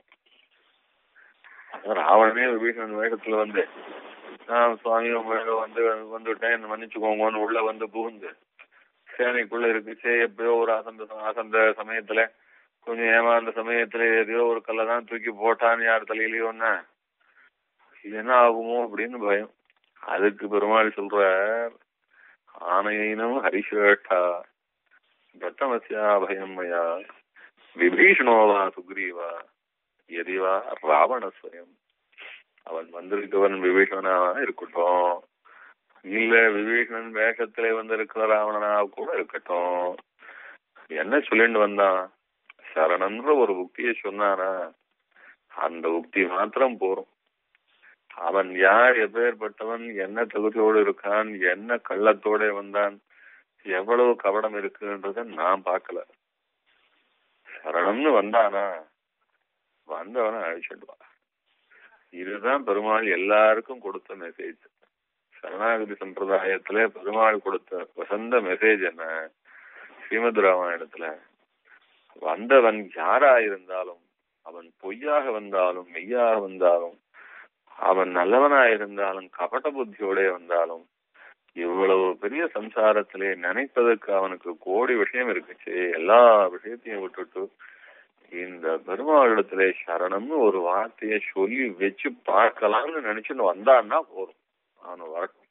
[SPEAKER 1] ராவணனே விபீஷணன் வேகத்துல வந்து நான் சுவாமியும் வந்துட்டேன், என்ன மன்னிச்சுக்கோங்கன்னு உள்ள வந்து புகுந்து சேனைக்குள்ள இருக்குச்சே எப்பயோ ஒரு அசந்த சமயத்துல கொஞ்சம் ஏமாந்த சமயத்துல எதையோ ஒரு கல்லைதான் தூக்கி போட்டான்னு யார் தலையிலயோன்னா இது என்ன ஆகுமோ அப்படின்னு பயம். அதுக்கு பெருமாள் சொல்ற ஆனையினும் ஹரிஷேஷ்டா தத்தமசியா பயம் மயா விபீஷணோவா சுக்ரீவா எதிவா ராவணஸ்வயம். அவன் வந்திருக்கவன் விபீஷணனா இருக்கட்டும், இல்ல விபீஷணன் வேஷத்திலே வந்திருக்கிற ராவணனா கூட இருக்கட்டும், என்ன சொல்லிட்டு வந்தான்? சரணன்ற ஒரு உக்தியை சொன்னானா, அந்த உக்தி மாத்திரம் போறோம். அவன் யார், எப்பேற்பட்டவன், என்ன தகுதியோடு இருக்கான், என்ன கள்ளத்தோட வந்தான், எவ்வளவு கவடம் இருக்குன்றத நான் பார்க்கல. சரணம்னு வந்தானா வந்தவனை அழிச்சுடுவா. இதுதான் பெருமாள் எல்லாருக்கும் கொடுத்த மெசேஜ். சரணாகதி சம்பிரதாயத்துல பெருமாள் கொடுத்த வசந்த மெசேஜ் என்ன? ஸ்ரீமத் ராமாயணத்துல வந்தவன் யாரா இருந்தாலும், அவன் பொய்யாக வந்தாலும் மெய்யாக வந்தாலும், அவன் நல்லவனா இருந்தாலும் கபட புத்தியோட வந்தாலும், இவ்வளவு பெரிய சம்சாரத்திலே நினைப்பதற்கு அவனுக்கு கோடி விஷயம் இருக்குச்சு. எல்லா விஷயத்தையும் விட்டுட்டு இந்த பெருமாளிடத்திலே சரணம்னு ஒரு வார்த்தையை சொல்லி வச்சு பார்க்கலாம்னு நினைச்சுன்னு வந்தான்னா போதும், அவனு வரட்டும்,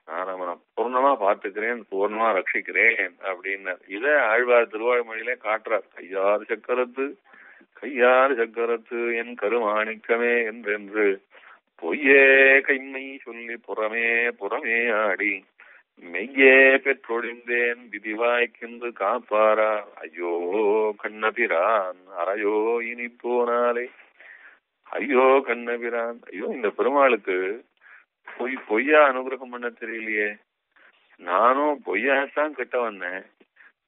[SPEAKER 1] நான் அவனை பூர்ணமா பார்த்துக்கிறேன், பூர்ணமா ரட்சிக்கிறேன் அப்படின்னு இதே ஆழ்வார் திருவாய்மொழியிலே காட்டுறார். கையாறு சக்கரத்து என் கருமாணிக்கமே என்றென்று பொய்யே கைமை சொல்லி புறமே ஆடி மெய்யே பெற்றொழிந்தேன் விதிவாய்க்கின்று காப்பாரா ஐயோ கண்ணபிரான் அறையோ இனி போனாலே. ஐயோ கண்ணபிரான், ஐயோ இந்த பெருமாளுக்கு பொய்யா அனுகிரகம் பண்ண தெரியலையே, நானும் பொய்யாத்தான் கிட்ட வந்தேன்,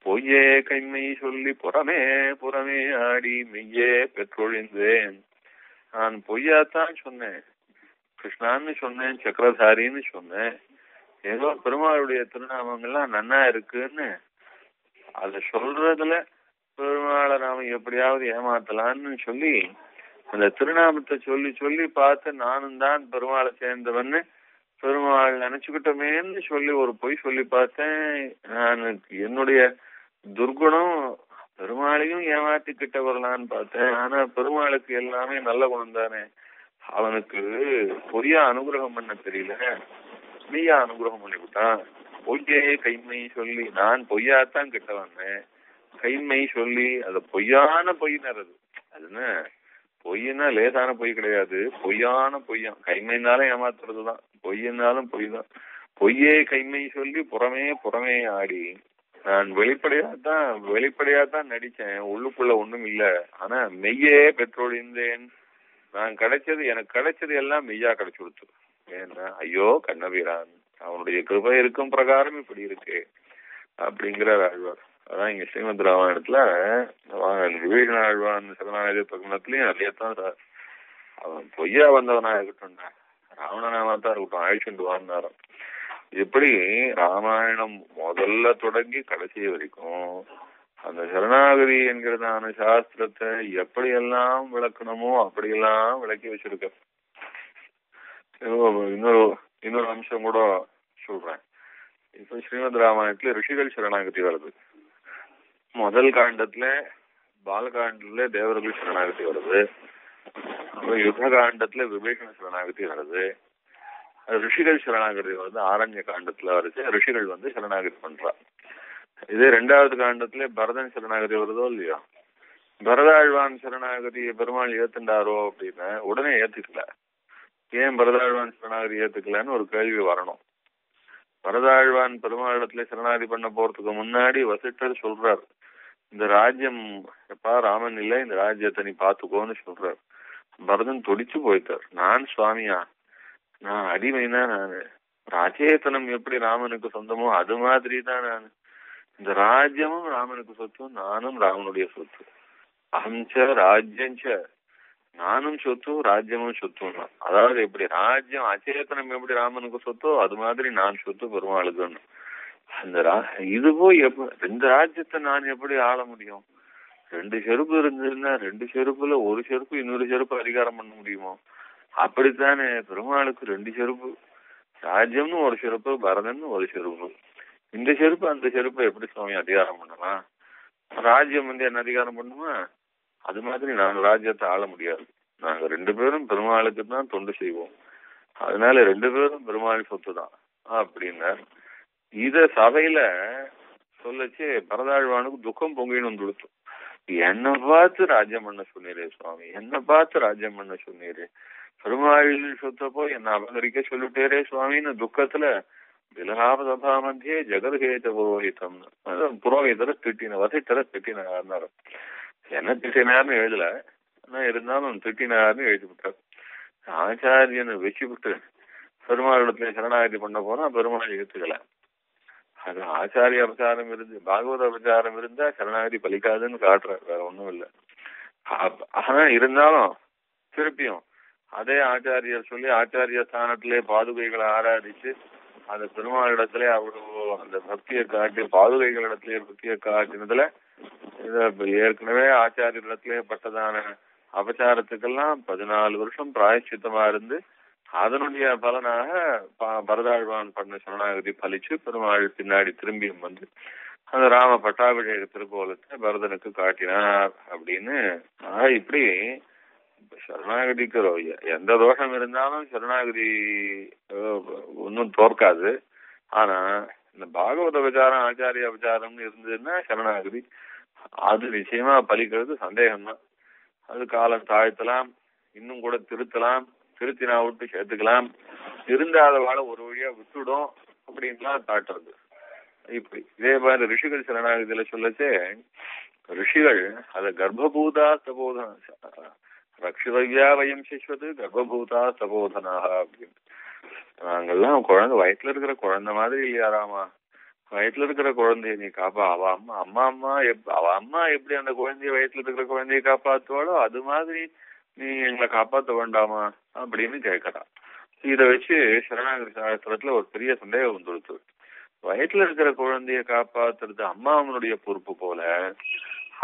[SPEAKER 1] பொய்யே கைமை சொல்லி புறமே ஆடி மெய்யே பெற்றொழிந்தேன். நான் பொய்யாத்தான் சொன்னேன், கிருஷ்ணான்னு சொன்னேன், சக்கரதாரின்னு சொன்னேன், ஏதோ பெருமாளுடைய திருநாமங்கள்லாம் நன்னா இருக்குன்னு அத சொல்றதுல பெருமாளை நாம எப்படியாவது ஏமாத்தலான்னு சொல்லி அந்த திருநாமத்தை சொல்லி பார்த்து நானும் தான் பெருமாளை சேர்ந்தவன்னு பெருமாள் நினைச்சுக்கிட்டோமேன்னு சொல்லி ஒரு பொய் சொல்லி பார்த்தேன். நான் என்னுடைய துர்குணம் பெருமாளையும் ஏமாத்திக்கிட்ட வரலான்னு பார்த்தேன். ஆனா பெருமாளுக்கு எல்லாமே நல்ல குணம் தானே, அவனுக்கு பொய்யா அனுகிரகம் பண்ண தெரியல, மெய்யா அனுகிரகம் பண்ணிவிட்டான். பொய்யே கைமை சொல்லி, நான் பொய்யாத்தான் கிட்ட வந்தேன், கைமை சொல்லி அது பொய்யான பொய்னறது. அதுன்னு பொய்னா லேசான பொய் கிடையாது, பொய்யான பொய்யான். கைமைனாலும் ஏமாத்துறதுதான், பொய்யினாலும் பொய் தான். பொய்யே கைமை சொல்லி புறமே ஆடி, நான் வெளிப்படையாத்தான் நடிச்சேன், உள்ளுக்குள்ள ஒண்ணும் இல்ல. ஆனா மெய்யே பெற்றொழிந்தேன், எனக்கு கிடைச்சது எல்லாம் மெய்யா கிடைச்சு கொடுத்து. ஏன்னா ஐயோ கண்ணபிரான், அவனுடைய கிருபை இருக்கும் பிரகாரம் இப்படி இருக்கு அப்படிங்கிற ஆழ்வார். அதான் இங்க ஸ்ரீமத் ராமாயணத்துல விபீஷண ஆழ்வான் சரணாகதி பிரகடனத்திலயும் அதேதான் சார். அவன் பொய்யா வந்தவனா இருக்கட்டும்டா, ராவணனாமா தான் இருக்கட்டும், அழிச்சுட்டு வாழ்ந்தாராம். இப்படி ராமாயணம் முதல்ல தொடங்கி கடைசி வரைக்கும் அந்த சரணாகதி என்கிறதான சாஸ்திரத்தை எப்படியெல்லாம் விளக்கணுமோ அப்படியெல்லாம் விளக்கி வச்சிருக்க. இன்னொரு அம்சம் கூட சொல்றேன். இப்ப ஸ்ரீமத் ராமாயணத்துல ரிஷிகள் சரணாகதி வருது. முதல் காண்டத்துல பாலகாண்டத்துல தேவர்கள் சரணாகதி வருது, அப்புறம் யுத்த காண்டத்துல விபீஷண சரணாகதி வருது, ரிஷிகள் சரணாகதி வருது. ஆரண்ய காண்டத்துல வருது, ரிஷிகள் சரணாகதி பண்றா. இதே 2வது காண்டத்துல பரதன் சரணாகதி வருதோ இல்லையோ, பரதாழ்வான் சரணாகதி பெருமாள் ஏத்துண்டாரோ அப்படின்னா உடனே ஏத்துக்கல. ஏன் பரதாழ்வான் சரணாகதி ஏத்துக்கலன்னு ஒரு கேள்வி வரணும். பரதாழ்வான் பெருமாளிடத்துல சரணாகதி பண்ண போறதுக்கு முன்னாடி வசிஷ்டர் சொல்றார், இந்த ராஜ்யம் எப்பா ராமன் இல்ல, இந்த ராஜ்யத்தை நீ பாத்துக்கோன்னு சொல்றார். பரதன் துடிச்சு போயிட்டார், நான் சுவாமியா, நான் அடிமைனா, நானு ராஜேத்தனம் எப்படி ராமனுக்கு சொந்தமோ அது மாதிரிதான் நான், இந்த ராஜ்யமும் ராமனுக்கு சொத்து, நானும் ராமனுடைய சொத்து. அஹம்ச ராஜ்யஞ்ச, நானும் சொத்து ராஜ்யமும் சொத்தும் தான். அதாவது எப்படி ராஜ்யம் அச்சேதனம் எப்படி ராமனுக்கு சொத்தோ அது மாதிரி நான் சொத்து பெருமாளுக்குன்னு. அந்த இது போய் இந்த ராஜ்யத்தை நான் எப்படி ஆள முடியும், 2 செருப்பு இருந்ததுன்னா 2 செருப்புல ஒரு செருப்பு இன்னொரு செருப்பு அதிகாரம் பண்ண முடியுமோ? அப்படித்தானே பெருமாளுக்கு 2 செருப்பு. ராஜ்யம்னு ஒரு செருப்பு, பரதன்னு ஒரு செருப்பு. இந்த செருப்பு அந்த செருப்பை எப்படி சுவாமி அதிகாரம் பண்ணலாம்? ராஜ்யம் என்ன அதிகாரம் பண்ணுமா? அது மாதிரி நாங்க ராஜ்யத்தை ஆள முடியாது. நாங்க 2 பேரும் பெருமாளுக்கு தான் தொண்டு செய்வோம். அதனால 2 பேரும் பெருமாள் சொத்து தான் அப்படின்னார். இத சபையில சொல்லச்சு பரதாழ்வானுக்கு துக்கம் பொங்கின்னு வந்துடுத்து. என்ன பார்த்து ராஜ்யம் பண்ண சொன்னீரே சுவாமி, என்ன பார்த்து ராஜ்யம் பண்ண சொன்னீரே, பெருமாள் சொத்த போய் என்ன அபகரிக்க சொல்லிட்டேரே சுவாமின்னு துக்கத்துல விலகாப சபா மத்தியே ஜெகத்ஹேத புரோஹிதம் புரோஹிதரை திட்டின வசிட்டரை திட்டினார். என்ன திட்டினார்னு எழுதல, ஆனா இருந்தாலும் திட்டினார்னு எழுதிவிட்டார். ஆச்சாரியனை வச்சு விட்டு பெருமாளிடத்துல சரணாகதி பண்ண போனா பெருமாள் ஏத்துக்கல. அது ஆச்சாரிய அபச்சாரம் இருந்து பாகவத அபச்சாரம் இருந்தா சரணாகதி பலிக்காதுன்னு காட்டுறாரு, வேற ஒண்ணும் இல்லை. ஆனா இருந்தாலும் திருப்பியும் அதே ஆச்சாரியர் சொல்லி ஆச்சாரிய ஸ்தானத்திலே பாதுகைகளை ஆராதிச்சு அந்த பெருமாளிடத்திலே அவ்வளவு அந்த பக்தியை காட்டி பாதுகைகளிடத்திலே பக்தியை காட்டினதுல ஏற்கனவே ஆச்சாரியரிடத்திலே பட்டதான அபச்சாரத்துக்கெல்லாம் 14 வருஷம் பிராயச்சித்தமா இருந்து அதனுடைய பலனாக பரதாழ்வான் பண்ண சரணாகதி பலிச்சு பெருமாள் பின்னாடி திரும்பியும் வந்து அந்த ராம பட்டாபிஷேக திருக்கோலத்தை பரதனுக்கு காட்டினார் அப்படின்னு. இப்படி சரணாகதிக்கு எந்த தோஷம் இருந்தாலும் சரணாகதி ஒன்னும் தோற்காது. ஆனா இந்த பாகவத விசாரம் ஆச்சாரிய விசாரம்னு இருந்ததுன்னா சரணாகதி அது நிச்சயமா பலிக்கிறது சந்தேகம்தான். அது காலம் தாழ்த்தலாம், இன்னும் கூட திருத்தலாம், திருத்தினா விட்டு சேர்த்துக்கலாம், இருந்தாத வாழ ஒரு வழியா விட்டுடும் அப்படின்லாம் காட்டுறது. இப்படி இதே மாதிரி ரிஷிகள் சரணாகதியில சொல்லச்சே ரிஷிகள் அத கர்ப்பபூதா சபோதன ரக்ஷிதவ்யா வயம் சிஸ்வது கர்ப்பபூதா சபோதனாக அப்படின்னு. நாங்கெல்லாம் குழந்தை வயிற்றுல இருக்கிற குழந்தை மாதிரி இல்லையாராமா, வயிற்றுல இருக்கிற குழந்தைய நீ காப்பா, அவ அம்மா எப்படி அந்த குழந்தைய வயிற்றுல இருக்கிற குழந்தைய காப்பாத்துவாளோ அது மாதிரி நீ எங்களை காப்பாற்ற வேண்டாமா அப்படின்னு கேட்கறா. இத வச்சு சரணாகதி சாஸ்திரத்துல ஒரு பெரிய சந்தேகம் வந்துடுச்சு. வயிற்றுல இருக்கிற குழந்தைய காப்பாத்துறது அம்மாவனுடைய பொறுப்பு போல,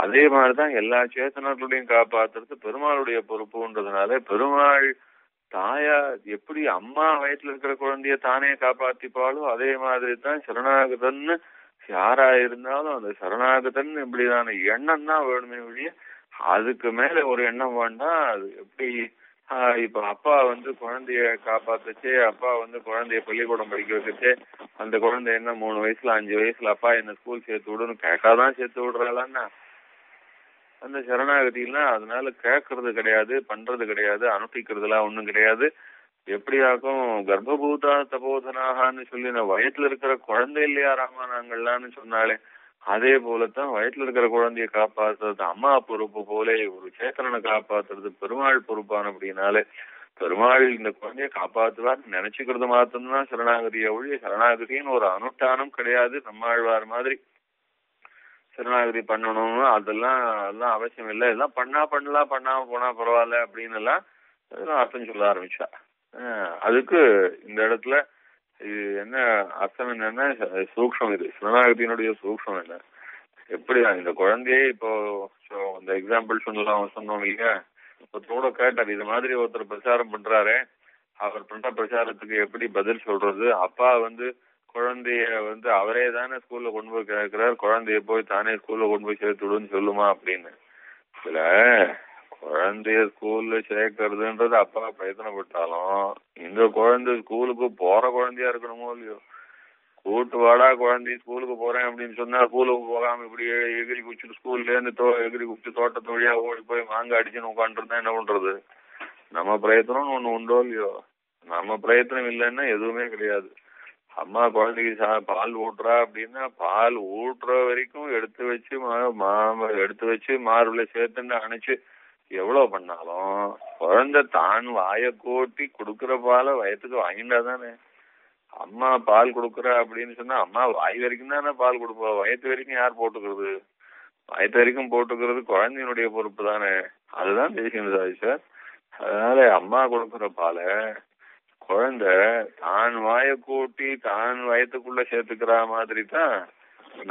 [SPEAKER 1] அதே மாதிரிதான் எல்லா சேத்தனர்களையும் காப்பாத்துறது பெருமாளுடைய பொறுப்புன்றதுனால பெருமாள் தாயா எப்படி அம்மா வயிற்றுல இருக்கிற குழந்தைய தானே காப்பாத்திப்பாளோ அதே மாதிரி தான் சரணாகதன்னு யாரா இருந்தாலும் அந்த சரணாகதன் இப்படிதான எண்ணம் தான் வேணுமே ஒழிய அதுக்கு மேல ஒரு எண்ணம் வேண்டாம். அது எப்படி இப்ப அப்பா குழந்தைய காப்பாத்துச்சே, அப்பா குழந்தைய பள்ளிக்கூடம் படிக்க வச்சுச்சே, அந்த குழந்தை என்ன 3 வயசுல 5 வயசுல அப்பா என்ன ஸ்கூல் சேர்த்து விடுன்னு கேட்காதான் சேர்த்து விடுறாளான்னா அந்த சரணாகதியெல்லாம் அதனால கேட்கறது கிடையாது, பண்றது கிடையாது, அனுஷ்டிக்கிறதுலாம் ஒண்ணும் கிடையாது. எப்படியாக்கும் கர்ப்பபூதா தபோதனாகான்னு சொல்லி நான் வயத்துல இருக்கிற குழந்தை இல்லையா ராமா நாங்கள்லான்னு சொன்னாலே அதே போலத்தான் வயத்துல இருக்கிற குழந்தைய காப்பாத்துறது அம்மா பொறுப்பு போல ஒரு சேத்தனனை காப்பாத்துறது பெருமாள் பொறுப்பான அப்படின்னாலே பெருமாள் இந்த குழந்தைய காப்பாத்துவான்னு நினைச்சுக்கிறது மாத்திரம்தான் சரணாகதியை ஒழிய சரணாகதின்னு ஒரு அனுஷ்டானம் கிடையாது. நம்மாழ்வார் மாதிரி சரணாகதி பண்ணணும்னு அதெல்லாம் அவசியம் இல்லை. இதெல்லாம் பண்ணலாம், பண்ணாம போனா பரவாயில்ல அப்படின்னு எல்லாம் அர்த்தம் சொல்ல ஆரம்பிச்சா. அதுக்கு இந்த இடத்துல இது என்ன அர்த்தம் என்னன்னா சூக்ஷம், இது சரணாகதியினுடைய சூக்ஷம் என்ன, எப்படி இந்த குழந்தையே இப்போ இந்த எக்ஸாம்பிள் சொன்னோம் இல்லையா, ஒருத்தரோட கேட்டார் இது மாதிரி ஒருத்தர் பிரச்சாரம் பண்றாரு, அவர் பண்ற பிரச்சாரத்துக்கு எப்படி பதில் சொல்றது, அப்பா குழந்தைய அவரே தானே ஸ்கூல்ல கொண்டு போய் கேட்கிறார், குழந்தைய போய் தானே ஸ்கூல்ல கொண்டு போய் சேர்த்து விடுன்னு சொல்லுமா அப்படின்னு. இதுல குழந்தைய ஸ்கூல்ல சேர்க்கறதுன்றது அப்பா பிரயத்தனப்பட்டாலும் இந்த குழந்தை ஸ்கூலுக்கு போற குழந்தையா இருக்கணுமோ இல்லையோ. கூட்டு வாடா குழந்தை ஸ்கூலுக்கு போறேன் அப்படின்னு சொன்னா ஸ்கூலுக்கு போகாம இப்படி எகிரி குச்சிட்டு ஸ்கூல்ல இருந்து எகிரி குச்சி தோட்டத்து வழியா ஓடி போய் மாங்க அடிச்சுன்னு உட்காந்துருந்தா என்ன பண்றது? நம்ம பிரயத்தனம்னு ஒண்ணு உண்டோ இல்லையோ. நம்ம பிரயத்தனம் இல்லைன்னா எதுவுமே கிடையாது. அம்மா குழந்தைக்கு பால் ஊட்டுறா அப்படின்னா பால் ஊட்டுற வரைக்கும் எடுத்து வச்சு மார்புல சேர்த்துன்னு அணைச்சு எவ்வளவு பண்ணாலும் குழந்தை தான் வாய கூட்டி கொடுக்கற பாலை வயத்துக்கு வாங்கிட்டா தானே. அம்மா பால் கொடுக்குறா அப்படின்னு சொன்னா அம்மா வாய் வரைக்கும் தானே பால் கொடுப்பா, வயத்து வரைக்கும் யார் போட்டுக்கிறது? வயத்து வரைக்கும் போட்டுக்கிறது குழந்தையினுடைய பொறுப்பு தானே. அதுதான் தேசியம் சார். அதனால அம்மா கொடுக்குற பாலை குழந்தை தான் வாய கூட்டி தான் வயத்துக்குள்ள சேர்த்துக்கிற மாதிரி தான்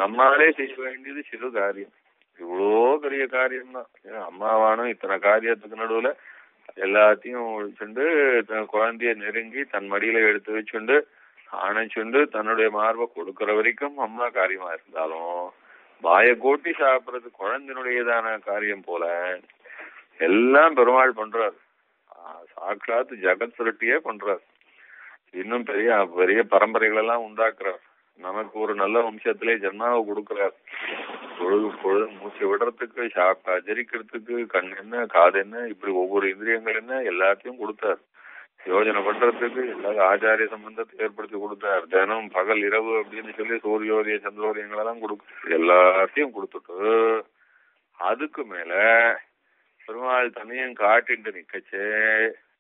[SPEAKER 1] நம்மளாலே செய்ய வேண்டியது சிறு காரியம். இவ்வளோ பெரிய காரியம் தான். அம்மாவானும் இத்தனை காரியத்துக்கு நடுவுல எல்லாத்தையும் ஒழிச்சுண்டு தன் குழந்தைய நெருங்கி தன் மடியில எடுத்து வச்சுண்டு அணைச்சுண்டு தன்னுடைய மார்பை கொடுக்கற வரைக்கும் அம்மா காரியமா இருந்தாலும் வாயை கோட்டி சாப்பிடுறது குழந்தையினுடையதான காரியம் போல எல்லாம் பெருமாள் பண்றார். சாட்சாத் ஜகத் சுருட்டியே பண்றார். இன்னும் பெரிய பெரிய பரம்பரைகள் எல்லாம் உண்டாக்குறார். நமக்கு ஒரு நல்ல வம்சத்திலே ஜென்மாவை கொடுக்கிறார். பொழுது பொழுது மூச்சு விடுறதுக்கு சாப்பிட்டா ஜரிக்கிறதுக்கு கண் என்ன காது என்ன இப்படி ஒவ்வொரு இந்திரியங்கள் என்ன எல்லாத்தையும் கொடுத்தார். யோஜனை பண்றதுக்கு எல்லாரும் ஆச்சாரிய சம்பந்தத்தை ஏற்படுத்தி கொடுத்தார். தினம் பகல் இரவு அப்படின்னு சொல்லி சூரியோதய சந்திரோதயங்களெல்லாம் எல்லாத்தையும் கொடுத்துட்டு அதுக்கு மேல பெருமாள் தனியும் காட்டிட்டு நிக்கச்சே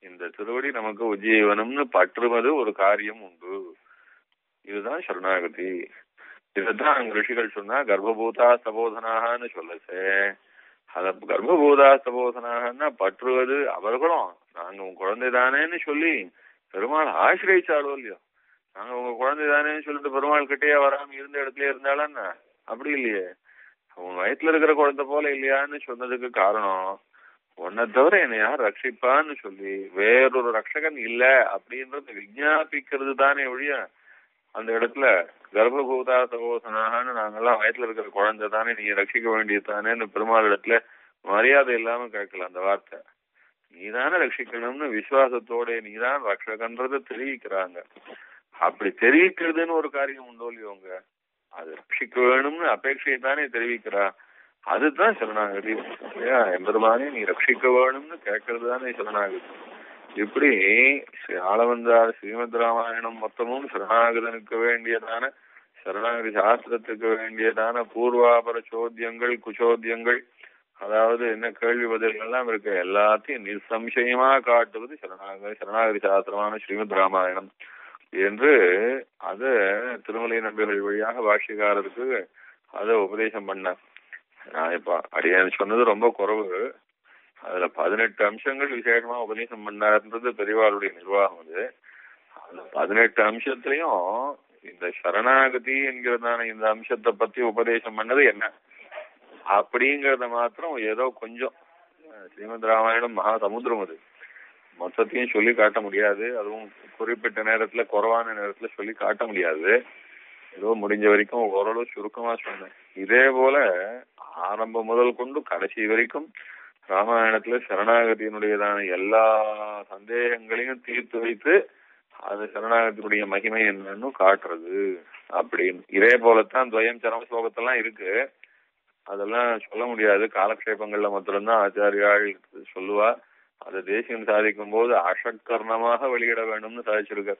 [SPEAKER 1] இந்த திருவடி நமக்கு உஜ்ஜீவனம்னு பற்றுவது ஒரு காரியம் உண்டு. இதுதான் சரணாகதி. இதுதான் அங்க ரிஷிகள் சொன்னா கர்ப்பபூதா சபோதனாகனு சொல்லச்சே. அத கர்ப்பபூதா சபோதனாகன்னா பற்றுவது அவர்களும் நாங்க உங்க குழந்தைதானேன்னு சொல்லி பெருமாள் ஆசிரியிச்சாலோ இல்லையோ. நாங்க உங்க குழந்தைதானேன்னு சொல்லிட்டு பெருமாள் கிட்டேயே வராம இருந்த இடத்துல இருந்தாலும் அப்படி இல்லையே. உங்க வயிற்றுல இருக்கிற குழந்தை போல இல்லையான்னு சொன்னதுக்கு காரணம் உன்னை தவிர என்னை யார் ரட்சிப்பான்னு சொல்லி வேறொரு ரட்சகன் இல்ல அப்படின்றது விஞ்ஞாபிக்கிறது தானே ஒழிய அந்த இடத்துல கர்ப்பபூதா சகோசனாகனு நாங்கெல்லாம் வயத்துல இருக்கிற குழந்தை தானே நீ ரட்சிக்க வேண்டியது தானேன்னு பெருமாள் இடத்துல மரியாதை இல்லாம கேட்கல. அந்த வார்த்தை நீதானே ரட்சிக்கணும்னு விசுவாசத்தோட நீதான் ரட்சகன்றத தெரிவிக்கிறாங்க. அப்படி தெரிவிக்கிறதுன்னு ஒரு காரியம் உண்டோ இல்லையோங்க. அது ரட்சிக்க வேணும்னு அபேட்சையை தானே தெரிவிக்கிறா. அதுதான் சரணாகதி. எம்பெருமானே நீ ரட்சிக்க வேணும்னு கேட்கறது தானே சரணாகதி. இப்படி ஆளவந்தார் ஸ்ரீமத் ராமாயணம் மொத்தமும் சரணாகதனுக்கு வேண்டியதான சரணாகதி சாஸ்திரத்துக்கு வேண்டியதான பூர்வாபர சோத்தியங்கள் குச்சோத்தியங்கள் அதாவது என்ன கேள்வி பதில்கள் எல்லாம் இருக்கு எல்லாத்தையும் நிசம்சயமா காட்டுவது சரணாகதி சாஸ்திரமான ஸ்ரீமத் ராமாயணம் என்று அத திருமலை நம்பிகள் வழியாக பாஷ்யக்காரருக்கு அதை உபதேசம் பண்ண. நான் இப்ப அடியான்னு சொன்னது ரொம்ப குறைவு. அதுல 18 அம்சங்கள் விசேஷமா உபதேசம் பண்ணாருன்றது பெரியவாளுடைய நிர்வாகம். அது அந்த 18 அம்சத்திலையும் இந்த சரணாகதி என்கிறதான இந்த அம்சத்தை பத்தி உபதேசம் பண்ணது என்ன அப்படிங்கறத மாத்திரம் ஏதோ கொஞ்சம் ஸ்ரீமத் ராமாயணம் மகா சமுத்திரம். அது மொத்தத்தையும் சொல்லி காட்ட முடியாது. அதுவும் குறிப்பிட்ட நேரத்துல குறைவான நேரத்துல சொல்லி காட்ட முடியாது. ஏதோ முடிஞ்ச வரைக்கும் ஓரளவு சுருக்கமா சொன்னேன். இதே போல ஆரம்பம் முதல் கொண்டு கடைசி வரைக்கும் ராமாயணத்துல சரணாகதியினுடையதான எல்லா சந்தேகங்களையும் தீர்த்து வைத்து அது சரணாகத்தினுடைய மகிமை என்னன்னு காட்டுறது அப்படின்னு. இதே போலத்தான் துவயம் சரம ஸ்லோகத்தெல்லாம் இருக்கு. அதெல்லாம் சொல்ல முடியாது. காலக்ஷேபங்கள்ல மாத்திரம்தான் ஆச்சாரியாள் சொல்லுவா. அதை தேசியம் சாதிக்கும் போது அசக்கர்ணமாக வெளியிட வேண்டும்னு சாதிச்சிருக்க.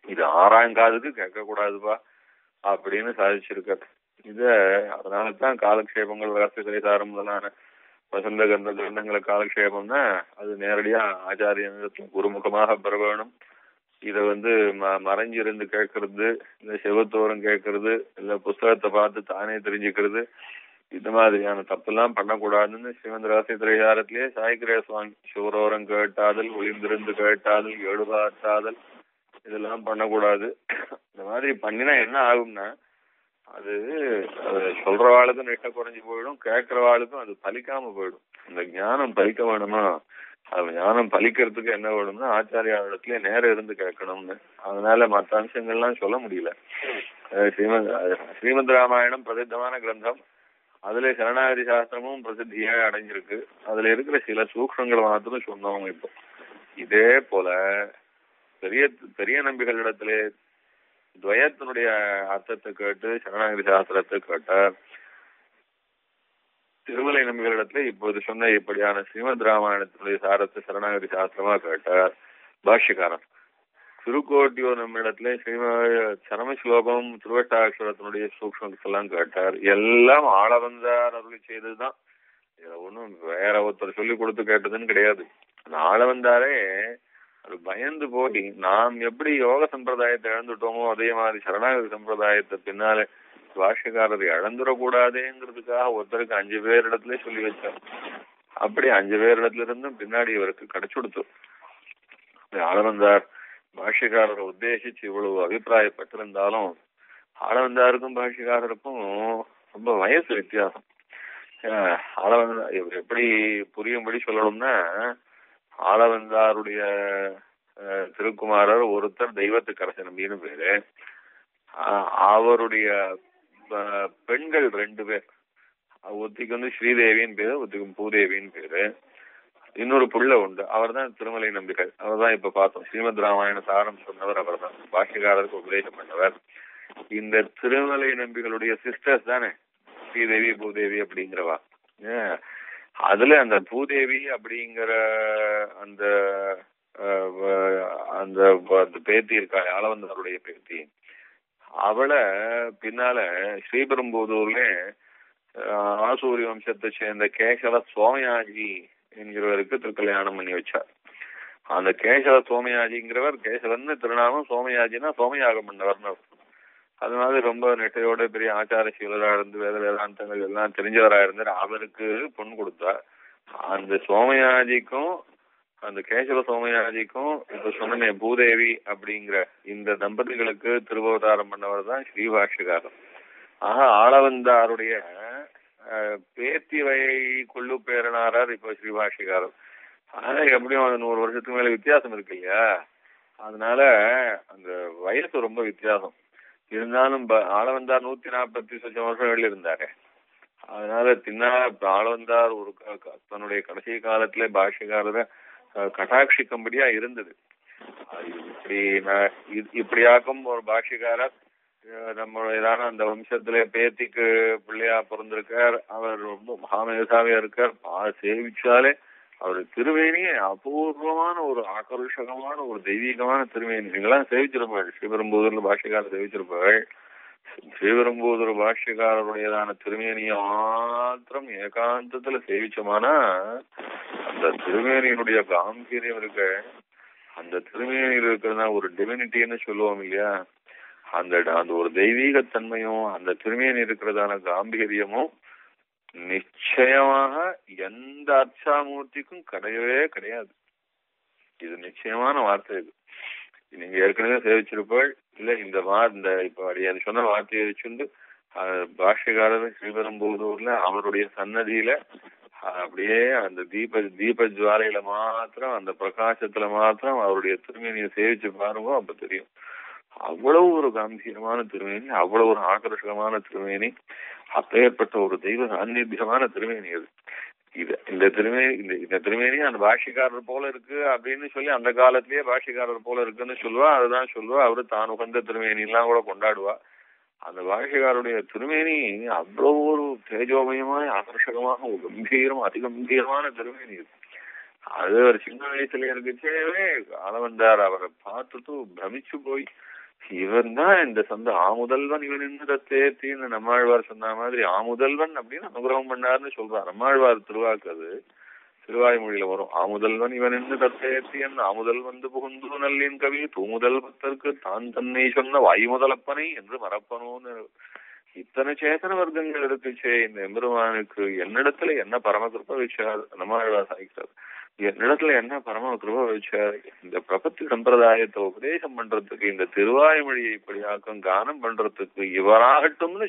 [SPEAKER 1] இது 6ஆம் காதுக்கு கேட்க கூடாதுப்பா அப்படின்னு சாதிச்சிருக்க. இத அதனாலதான் காலக்ஷேபங்கள் ரகசிய சாரம் முதலான வசந்த கந்த கிரந்தங்களை காலக்ஷேபம்னா அது நேரடியா ஆச்சாரியத்துல குருமுகமாக பெற வேணும். இத மறைஞ்சிருந்து கேட்கறது, இல்ல செவத்தோரம் கேட்கறது, இல்ல புஸ்தகத்தை பார்த்து தானே தெரிஞ்சுக்கிறது, இந்த மாதிரியான தப்பெல்லாம் பண்ணக்கூடாதுன்னு ஸ்ரீமந்த் ரகசிய திரைசாரத்திலேயே சாய்கிரே சுவாமி சிவரோரம் கேட்டாதல், ஒளிந்திருந்து கேட்டாதல், எழுபாட்டாதல் இதெல்லாம் பண்ணக்கூடாது. இந்த மாதிரி பண்ணினா என்ன ஆகும்னா அது சொல்றவாளுக்கும் நெட்ட குறைஞ்சு போயிடும், கேட்கறவாளுக்கும் அது பலிக்காம போயிடும். இந்த ஞானம் பலிக்க வேணுமா, அது ஞானம் பலிக்கிறதுக்கு என்ன வேணும்னா ஆச்சாரியாளத்துல நேரம் இருந்து கேட்கணும்னு. அதனால மற்ற அம்சங்கள்லாம் சொல்ல முடியல. ஸ்ரீமத் ராமாயணம் பிரசித்தமான கிரந்தம். அதுல சரணாகதி சாஸ்திரமும் பிரசித்தியா அடைஞ்சிருக்கு. அதுல இருக்கிற சில சூக்ஷங்களை மாத்திரம் சொன்னவங்க. இப்போ இதே போல பெரிய பெரிய நம்பிகளிடத்திலே துவயத்தினுடைய அர்த்தத்தை கேட்டு சரணாகதி சாஸ்திரத்தை கேட்டார். திருமலை நம்பிகளிடத்துல இப்போது சொன்ன இப்படியான ஸ்ரீமத் ராமாயணத்தினுடைய சாரத்தை சரணாகதி சாஸ்திரமா கேட்டார் பாஷ்யக்காரன். திருக்கோட்டியூர் நம்மிடத்துல சரம ஸ்லோகம் திருவட்டாட்சரத்தினுடைய சூக்ஷ்மத்தெல்லாம் கேட்டார். எல்லாம் ஆளவந்தார் அருளி செய்ததுதான். இதுல ஒண்ணும் வேற ஒருத்தர் சொல்லி கொடுத்து கேட்டதுன்னு கிடையாது. அந்த ஆளவந்தாரே அது பயந்து போய் நாம் எப்படி யோக சம்பிரதாயத்தை இழந்துட்டோமோ அதே மாதிரி சரணாகதி சம்பிரதாயத்தை பின்னால பாஷ்யக்காரரை இழந்துடக்கூடாதேங்கிறதுக்காக ஒருத்தருக்கு 5 பேர் இடத்துல சொல்லி வச்சார். அப்படி 5 பேர் இடத்துல இருந்தும் பின்னாடி இவருக்கு கிடைச்சு கொடுத்து ஆளவந்தார் பாஷ்யக்காரரை உத்தேசிச்சு இவ்வளவு அபிப்பிராயப்பட்டிருந்தாலும் ஆளவந்தாருக்கும் பாஷ்யக்காரருக்கும் ரொம்ப வயசு வித்தியாசம். ஆளவந்தா எப்படி புரியும்படி சொல்லணும்னா, ஆளவந்தாருடைய திருக்குமாரர் ஒருத்தர் தெய்வத்துக்கரச நம்பின்னு பேரு. அவருடைய பெண்கள் 2 பேர். ஒருத்திக்கு வந்து ஸ்ரீதேவின்னு பேரு, ஒருத்திக்கு பூதேவின்னு பேரு. இன்னொரு புள்ள உண்டு, அவர் தான் திருமலை நம்பிகள். அவர் தான் இப்ப பார்த்தோம், ஸ்ரீமத் ராமாயண சாரம் சொன்னவர் அவர் தான், பாஷ்யக்காரருக்கு உபதேசம் பண்ணவர். இந்த திருமலை நம்பிகளுடைய சிஸ்டர்ஸ் தானே ஸ்ரீதேவி பூதேவி அப்படிங்கிறவா. அதுல அந்த பூதேவி அப்படிங்கிற அந்த அந்த பேத்தி இருக்கா, ஆளவந்தாருடைய பேத்தி, அவளை பின்னால ஸ்ரீபெரும்புதூர்ல ஆசூரி வம்சத்தை சேர்ந்த கேசவ சோமயாஜி என்கிறவருக்கு திருக்கல்யாணம் பண்ணி வச்சார். அந்த கேசவ சோமயாஜிங்கிறவர், கேசவன் திருநாமம், சோமயாஜினா சோமயாகம் பண்ணவர்னு. அது மாதிரி ரொம்ப நெட்டையோட பெரிய ஆச்சார சீலரா இருந்து வேத வேதாந்தங்கள் எல்லாம் தெரிஞ்சவரா இருந்தார். அவருக்கு பொண்ணு கொடுத்தா. அந்த சோமயாஜிக்கும் அந்த கேசவ சோமயாஜிக்கும் இப்ப சொன்ன பூதேவி அப்படிங்கிற இந்த தம்பதிகளுக்கு திருவவதாரம் பண்ணவர் தான் ஸ்ரீபாஷ்யகாரர். ஆக ஆளவந்தாருடைய பேத்தி வயை கொள்ளு பேரனாரார் இப்ப ஸ்ரீபாஷ்யகாரர். ஆனா எப்படியும் 100 வருஷத்துக்கு மேல வித்தியாசம் இருக்கு இல்லையா, அதனால அந்த வயசு ரொம்ப வித்தியாசம் இருந்தாலும் ஆளவந்தார் 140 வருஷங்கள் இருந்தாரு. அதனால ஆளவந்தார் ஒரு தன்னுடைய கடைசி காலத்துல பாஷ்யக்காரரை கட்டாட்சிக்கும்படியா இருந்தது. இப்படியாக்கும் ஒரு பாஷ்யக்காரர் நம்மளுடையதான அந்த வம்சத்துல பேத்திக்கு பிள்ளையா பிறந்திருக்கார். அவர் ரொம்ப மகாமேதாவியா இருக்கார். சேவிச்சாலே அவர் திருவேணியே அபூர்வமான ஒரு ஆகர்ஷகமான ஒரு தெய்வீகமான திருவேணி. நீங்களாம் சேவிச்சிருப்பாள், ஸ்ரீபெரும்புதூர்ல பாஷ்யக்காரர் சேவிச்சிருப்பாள். ஸ்ரீபெரும்புதூர் பாஷ்யக்காரருடையதான திருமேனிய மாத்திரம் ஏகாந்தத்துல சேவிச்சோமானா அந்த திருமேனியினுடைய காம்பீரியம் இருக்க, அந்த திருமேனியில் இருக்கிறதா ஒரு டிவினிட்டின்னு சொல்லுவோம் இல்லையா, அந்த ஒரு தெய்வீகத்தன்மையும் அந்த திருமேனி இருக்கிறதான காம்பீரியமும் நிச்சயமாக எந்த அர்ச்சாமூர்த்திக்கும் கிடையவே கிடையாது. இது நிச்சயமான வார்த்தை. இது நீங்க ஏற்கனவே சேவிச்சிருப்பாள் இல்ல, இந்த இப்ப அது சொன்ன வார்த்தையை வச்சுண்டு பாஷ்யக்காரர் ஸ்ரீபெரும்புதூர்ல அவருடைய சன்னதியில அப்படியே அந்த தீப ஜுவாலையில மாத்திரம், அந்த பிரகாசத்துல மாத்திரம் அவருடைய திருமேனியை சேவிச்சு பாருங்க, அப்ப தெரியும். அவ்வளவு ஒரு காம்பீரமான திருமேனி, அவ்வளவு ஒரு ஆகர்ஷகமான திருமேனி, அப்பேற்பட்ட ஒரு தெய்வ சாநித்தியமான திருமேனி அது. இந்த திருமேனி அந்த பாஷ்யக்காரர் போல இருக்கு அப்படின்னு சொல்லி அந்த காலத்திலேயே பாஷ்யக்காரர் போல இருக்குன்னு சொல்லுவா. அதுதான் சொல்லுவா, அவரு தான் உகந்த திருமேனி எல்லாம் கூட கொண்டாடுவா. அந்த பாஷ்யக்காரருடைய திருமேனி அவ்வளவு ஒரு தேஜோமயமான ஆகர்ஷகமாக ஒரு கம்பீரம் அதிகம்பீரமான திருமேனி இது. அது ஒரு சின்ன வயசுல இருக்குச்சேவே ஆளவந்தார் அவரை பார்த்துட்டு பிரமிச்சு போய், இவன் தான் இந்த ஆமுதல்வன் இவன் இந்த தேர்த்தின்னு நம்மாழ்வார் சொன்ன மாதிரி ஆமுதல்வன் அப்படின்னு அனுகிரகம் பண்ணாருன்னு சொல்றார். நம்மாழ்வார் திருவாக்கு அது திருவாய்மொழியில வரும். ஆமுதல்வன் இவன் என்று தத்தேர்த்தி என் ஆமுதல் வந்து புகுந்து நல்லின் கவி தூமுதல் பக்தருக்கு தான் தன்னை சொன்ன வாயுமுதலப்பனை என்று மறப்பனோன்னு. இத்தனை சேத்தன வர்க்கங்கள் இருக்குச்சே இந்த எம்பெருமானுக்கு என்னிடத்துல என்ன பரமகிருப்ப வச்சார் நம்மாழ்வார் சாய்க்கிறார். என்னிடத்துல என்ன பரம கிருப வச்சார், இந்த பிரபத்தி சம்பிரதாயத்தை உபதேசம் பண்றதுக்கு, இந்த திருவாய்மொழியை இப்படியாக்கும் கானம் பண்றதுக்கு இவனாகட்டும்னு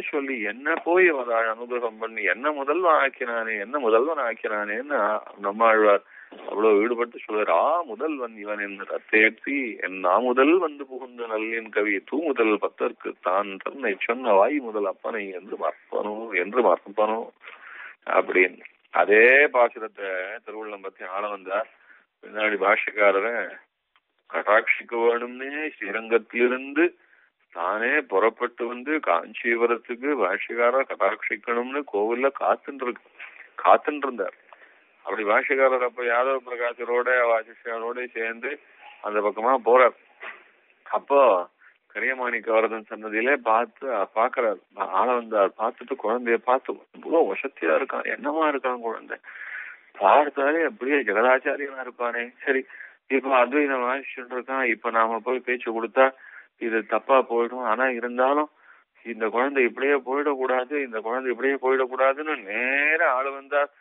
[SPEAKER 1] சொல்லி என்ன போய் அனுகிரகம் பண்ணி என்ன முதல்வன் ஆக்கினானேன்னு நம்மாழ்வார் அவ்வளவு ஈடுபட்டு சொல்றார். முதல்வன் இவன் என்று தத்தேற்றி என் முதல் வந்து புகுந்த நல்லின் கவி தூமுதல் பத்தற்கு தான் தன்னை சொன்ன வாய் முதல் அப்பனை என்று மறப்பனோ அப்படின்னு. அதே பாசுரத்தை திருவள்ளம் பத்தி ஆளவந்தார் பின்னாடி பாஷ்யக்காரரை கட்டாட்சிக்க வேணும்னே ஸ்ரீரங்கத்திலிருந்து தானே புறப்பட்டு வந்து காஞ்சிபுரத்துக்கு பாஷ்யக்காரர் கட்டாட்சிக்கணும்னு கோவில்ல காத்துட்டு இருந்தார். அப்படி பாஷ்யக்காரர் அப்ப யாதவ பிரகாசரோட வாசிஷ்யரோட சேர்ந்து அந்த பக்கமா போறார். அப்போ கரியமாணிக்க வரதன் சன்னதியிலே பாக்குறாரு ஆளவந்தார். பார்த்துட்டு குழந்தைய பார்த்து இவ்வளவு வசதியா இருக்கான், என்னமா இருக்கான் குழந்தை, பார்த்தாலே அப்படியே ஜெகதாச்சாரியனா இருப்பானே. சரி, இப்ப அத்வைத வாசிச்சுட்டு இருக்கான், இப்ப நாம போய் பேச்சு கொடுத்தா இது தப்பா போயிடும். ஆனா இருந்தாலும் இந்த குழந்தை இப்படியே போயிடக்கூடாதுன்னு நேர ஆளவந்தார்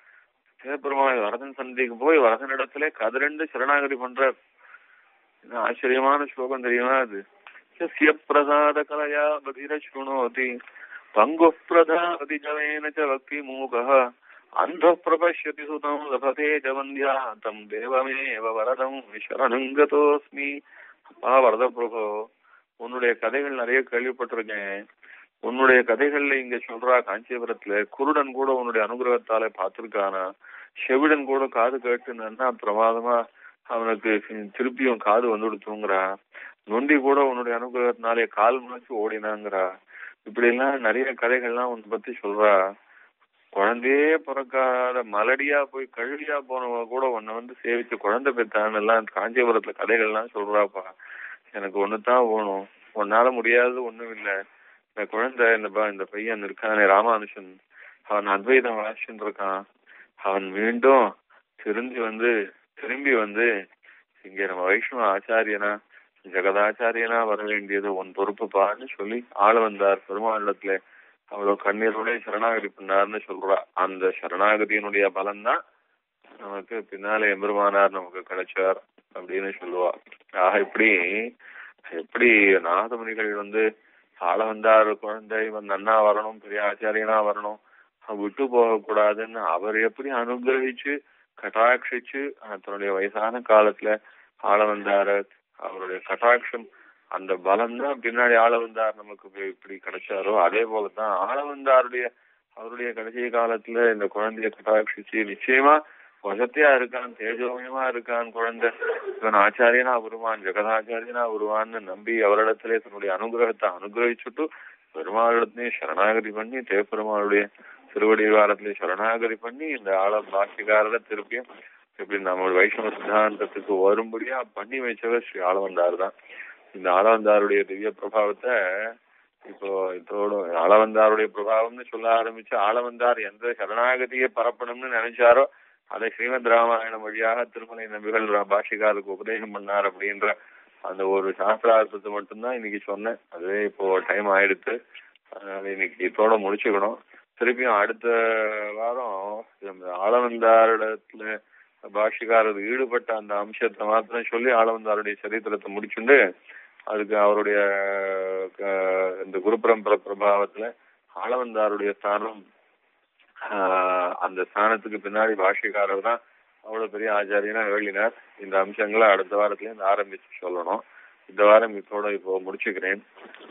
[SPEAKER 1] சிவபெருமாள் வரதன் சன்னதிக்கு போய் வரதனிடத்துல கதிரண்டு சரணாகதி பண்றார். ஆச்சரியமான ஸ்லோகம் தெரியுமா அது? பிரசாத கலையா பதிர சுணோதி பங்கு பிரதாதிஜவேன ச பக்தி மூகः அந்த பிரபஷ்யதி சுதம் லபதே ஜவந்தியா தம் தேவமேவ வரதம் சரணங்கதோஸ்மி. அப்பா வரத பிரபு, உன்னுடைய கதைகள் நிறைய கேள்விப்பட்டிருக்கேன். உன்னுடைய கதைகள்ல இங்க சொல்றா, காஞ்சிபுரத்துல குருடன் கூட உன்னுடைய அனுகிரகத்தாலே பார்த்திருக்கானா, செவிடன் கூட காது கேட்டு நன்னா பிரமாதமா அவனுக்கு திருப்பியும் காது வந்துடுத்துங்கிறா, நொண்டி கூட உன்னுடைய அனுகிரகத்தினாலே கால் முளைச்சு ஓடினாங்கிறா. இப்படி எல்லாம் நிறைய கதைகள்லாம் உன்னை பத்தி சொல்றா. குழந்தையே பிறக்காத மலடியா போய் கழுவியா போனவங்க கூட உன்னை வந்து சேவிச்சு குழந்தை பெற்றான்னு எல்லாம் காஞ்சிபுரத்துல கதைகள்லாம் சொல்றாப்பா. எனக்கு ஒண்ணுதான் வேணும், உன்னால முடியாது ஒண்ணும் இல்லை. இந்த குழந்தை இந்த பையன் இருக்கானே ராமானுஷன், அவன் அத்வைதம் வாசிச்சுட்டு இருக்கான். அவன் மீண்டும் திரும்பி வந்து இங்க நம்ம வைஷ்ணவ ஆச்சாரியனா ஜெகதாச்சாரியனா வர வேண்டியது உன் பொறுப்புப்பான்னு சொல்லி ஆள வந்தார் பெருமாளிடத்துல. அவ்வளவு கண்ணீரோட சரணாகதி பண்ணார்னு சொல்றா. அந்த சரணாகதியினுடைய பலன்தான் நமக்கு பின்னாலே எம்பெருமானார் நமக்கு கிடைச்சார் அப்படின்னு சொல்லுவா. ஆக எப்படி நாதமுனிகள் வந்து ஆள வந்தார் குழந்தை இவன் நன்னா வரணும், பெரிய ஆச்சாரியனா வரணும், விட்டு போக கூடாதுன்னு அவர் எப்படி அனுகிரகிச்சு கட்டாட்சிச்சு தன்னுடைய வயசான காலத்துல ஆள வந்தாரு. அவருடைய கட்டாட்சம் அந்த பலம் தான் பின்னாடி ஆள வந்தார் நமக்கு இப்படி கிடைச்சாரோ அதே போலதான் அவருடைய கடைசி காலத்துல இந்த குழந்தைய கட்டாட்சிச்சு நிச்சயமா வசத்தையா இருக்கான், தேஜோமயமா இருக்கான் குழந்தை, இவன் ஆச்சாரியனா வருவான், ஜெகதாச்சாரியனா வருவான்னு நம்பி அவரிடத்திலே தன்னுடைய அனுகிரகத்தை அனுகிரகிச்சுட்டு பெருமாளிடத்திலேயே சரணாகதி பண்ணி தேவபெருமாளுடைய திருவடிவாரத்திலே சரணாகதி பண்ணி இந்த பாஷிகாரரை திருப்பியும் இப்படி நம்ம வைஷ்ணவ சித்தாந்தத்துக்கு வரும்படியா பண்ணி வச்சவர் ஸ்ரீ ஆளவந்தார் தான். இந்த ஆளவந்தாருடைய திவ்ய பிரபாவத்தை இப்போ இதோட ஆளவந்தாருடைய பிரபாவம்னு சொல்ல ஆரம்பிச்சு, ஆளவந்தார் எந்த சரணாகதியை பரப்பணும்னு நினைச்சாரோ அதை ஸ்ரீமத் ராமாயணம் வழியாக திருமலை நபிகள் பாஷிகாருக்கு உபதேசம் பண்ணார் அப்படின்ற அந்த ஒரு சாஸ்திரார்த்தத்தை மட்டும்தான் இன்னைக்கு சொன்னேன். அதுவே இப்போ டைம் ஆயிடுத்து, அதனால இன்னைக்கு இதோட முடிச்சுக்கணும். திருப்பியும் அடுத்த வாரம் ஆளவந்தாரிடத்துல பாஷிகாரர் ஈடுபட்ட அந்த அம்சத்தை மாத்திரம் சொல்லி ஆளவந்தாருடைய சரித்திரத்தை முடிச்சுண்டு அதுக்கு அவருடைய இந்த குரு பரம்பரை பிரபாவத்துல ஆளவந்தாருடைய ஸ்தானம், அந்த ஸ்தானத்துக்கு பின்னாடி பாஷிகாரர் தான் அவ்வளவு பெரிய ஆச்சாரியனா எழுதினார். இந்த அம்சங்களை அடுத்த வாரத்துல இருந்து ஆரம்பிச்சு சொல்லணும். இந்த வாரம் இதோட இப்போ முடிச்சுக்கிறேன்.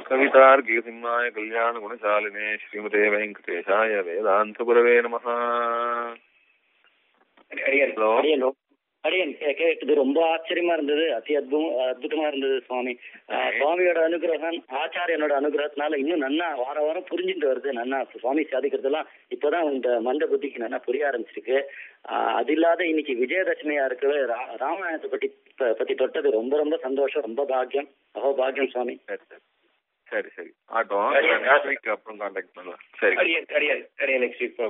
[SPEAKER 1] கவிதார்க்கிக சிம்மாய கல்யாண குணசாலினே ஸ்ரீமதே வெங்கடேஷாய வேதாந்த குரவே நமஹ.
[SPEAKER 2] அடியன் கேட்டது ரொம்ப ஆச்சரியமா இருந்தது, அற்புதமா இருந்தது சுவாமி. சுவாமியோட அனுகிரகம் ஆச்சாரியனோட அனுகிரகத்தினால இன்னும் நன்னா வாரம் புரிஞ்சுட்டு வருது. நன்னா சுவாமி சாதிக்கிறதுலாம் இப்பதான் இந்த மந்த புத்திக்கு நல்லா புரிய ஆரம்பிச்சிருக்கு. அது இல்லாத இன்னைக்கு விஜயதசமியா இருக்கு, ராமாயணத்தை பத்தி தொட்டது ரொம்ப ரொம்ப சந்தோஷம், ரொம்ப பாக்கியம், அஹோ பாக்கியம் சுவாமி.
[SPEAKER 1] சரி சரி ஆட்டோம் அப்புறம் கான்டாக்ட் பண்ணலாம். சரி
[SPEAKER 2] நெக்ஸ்ட் வீக்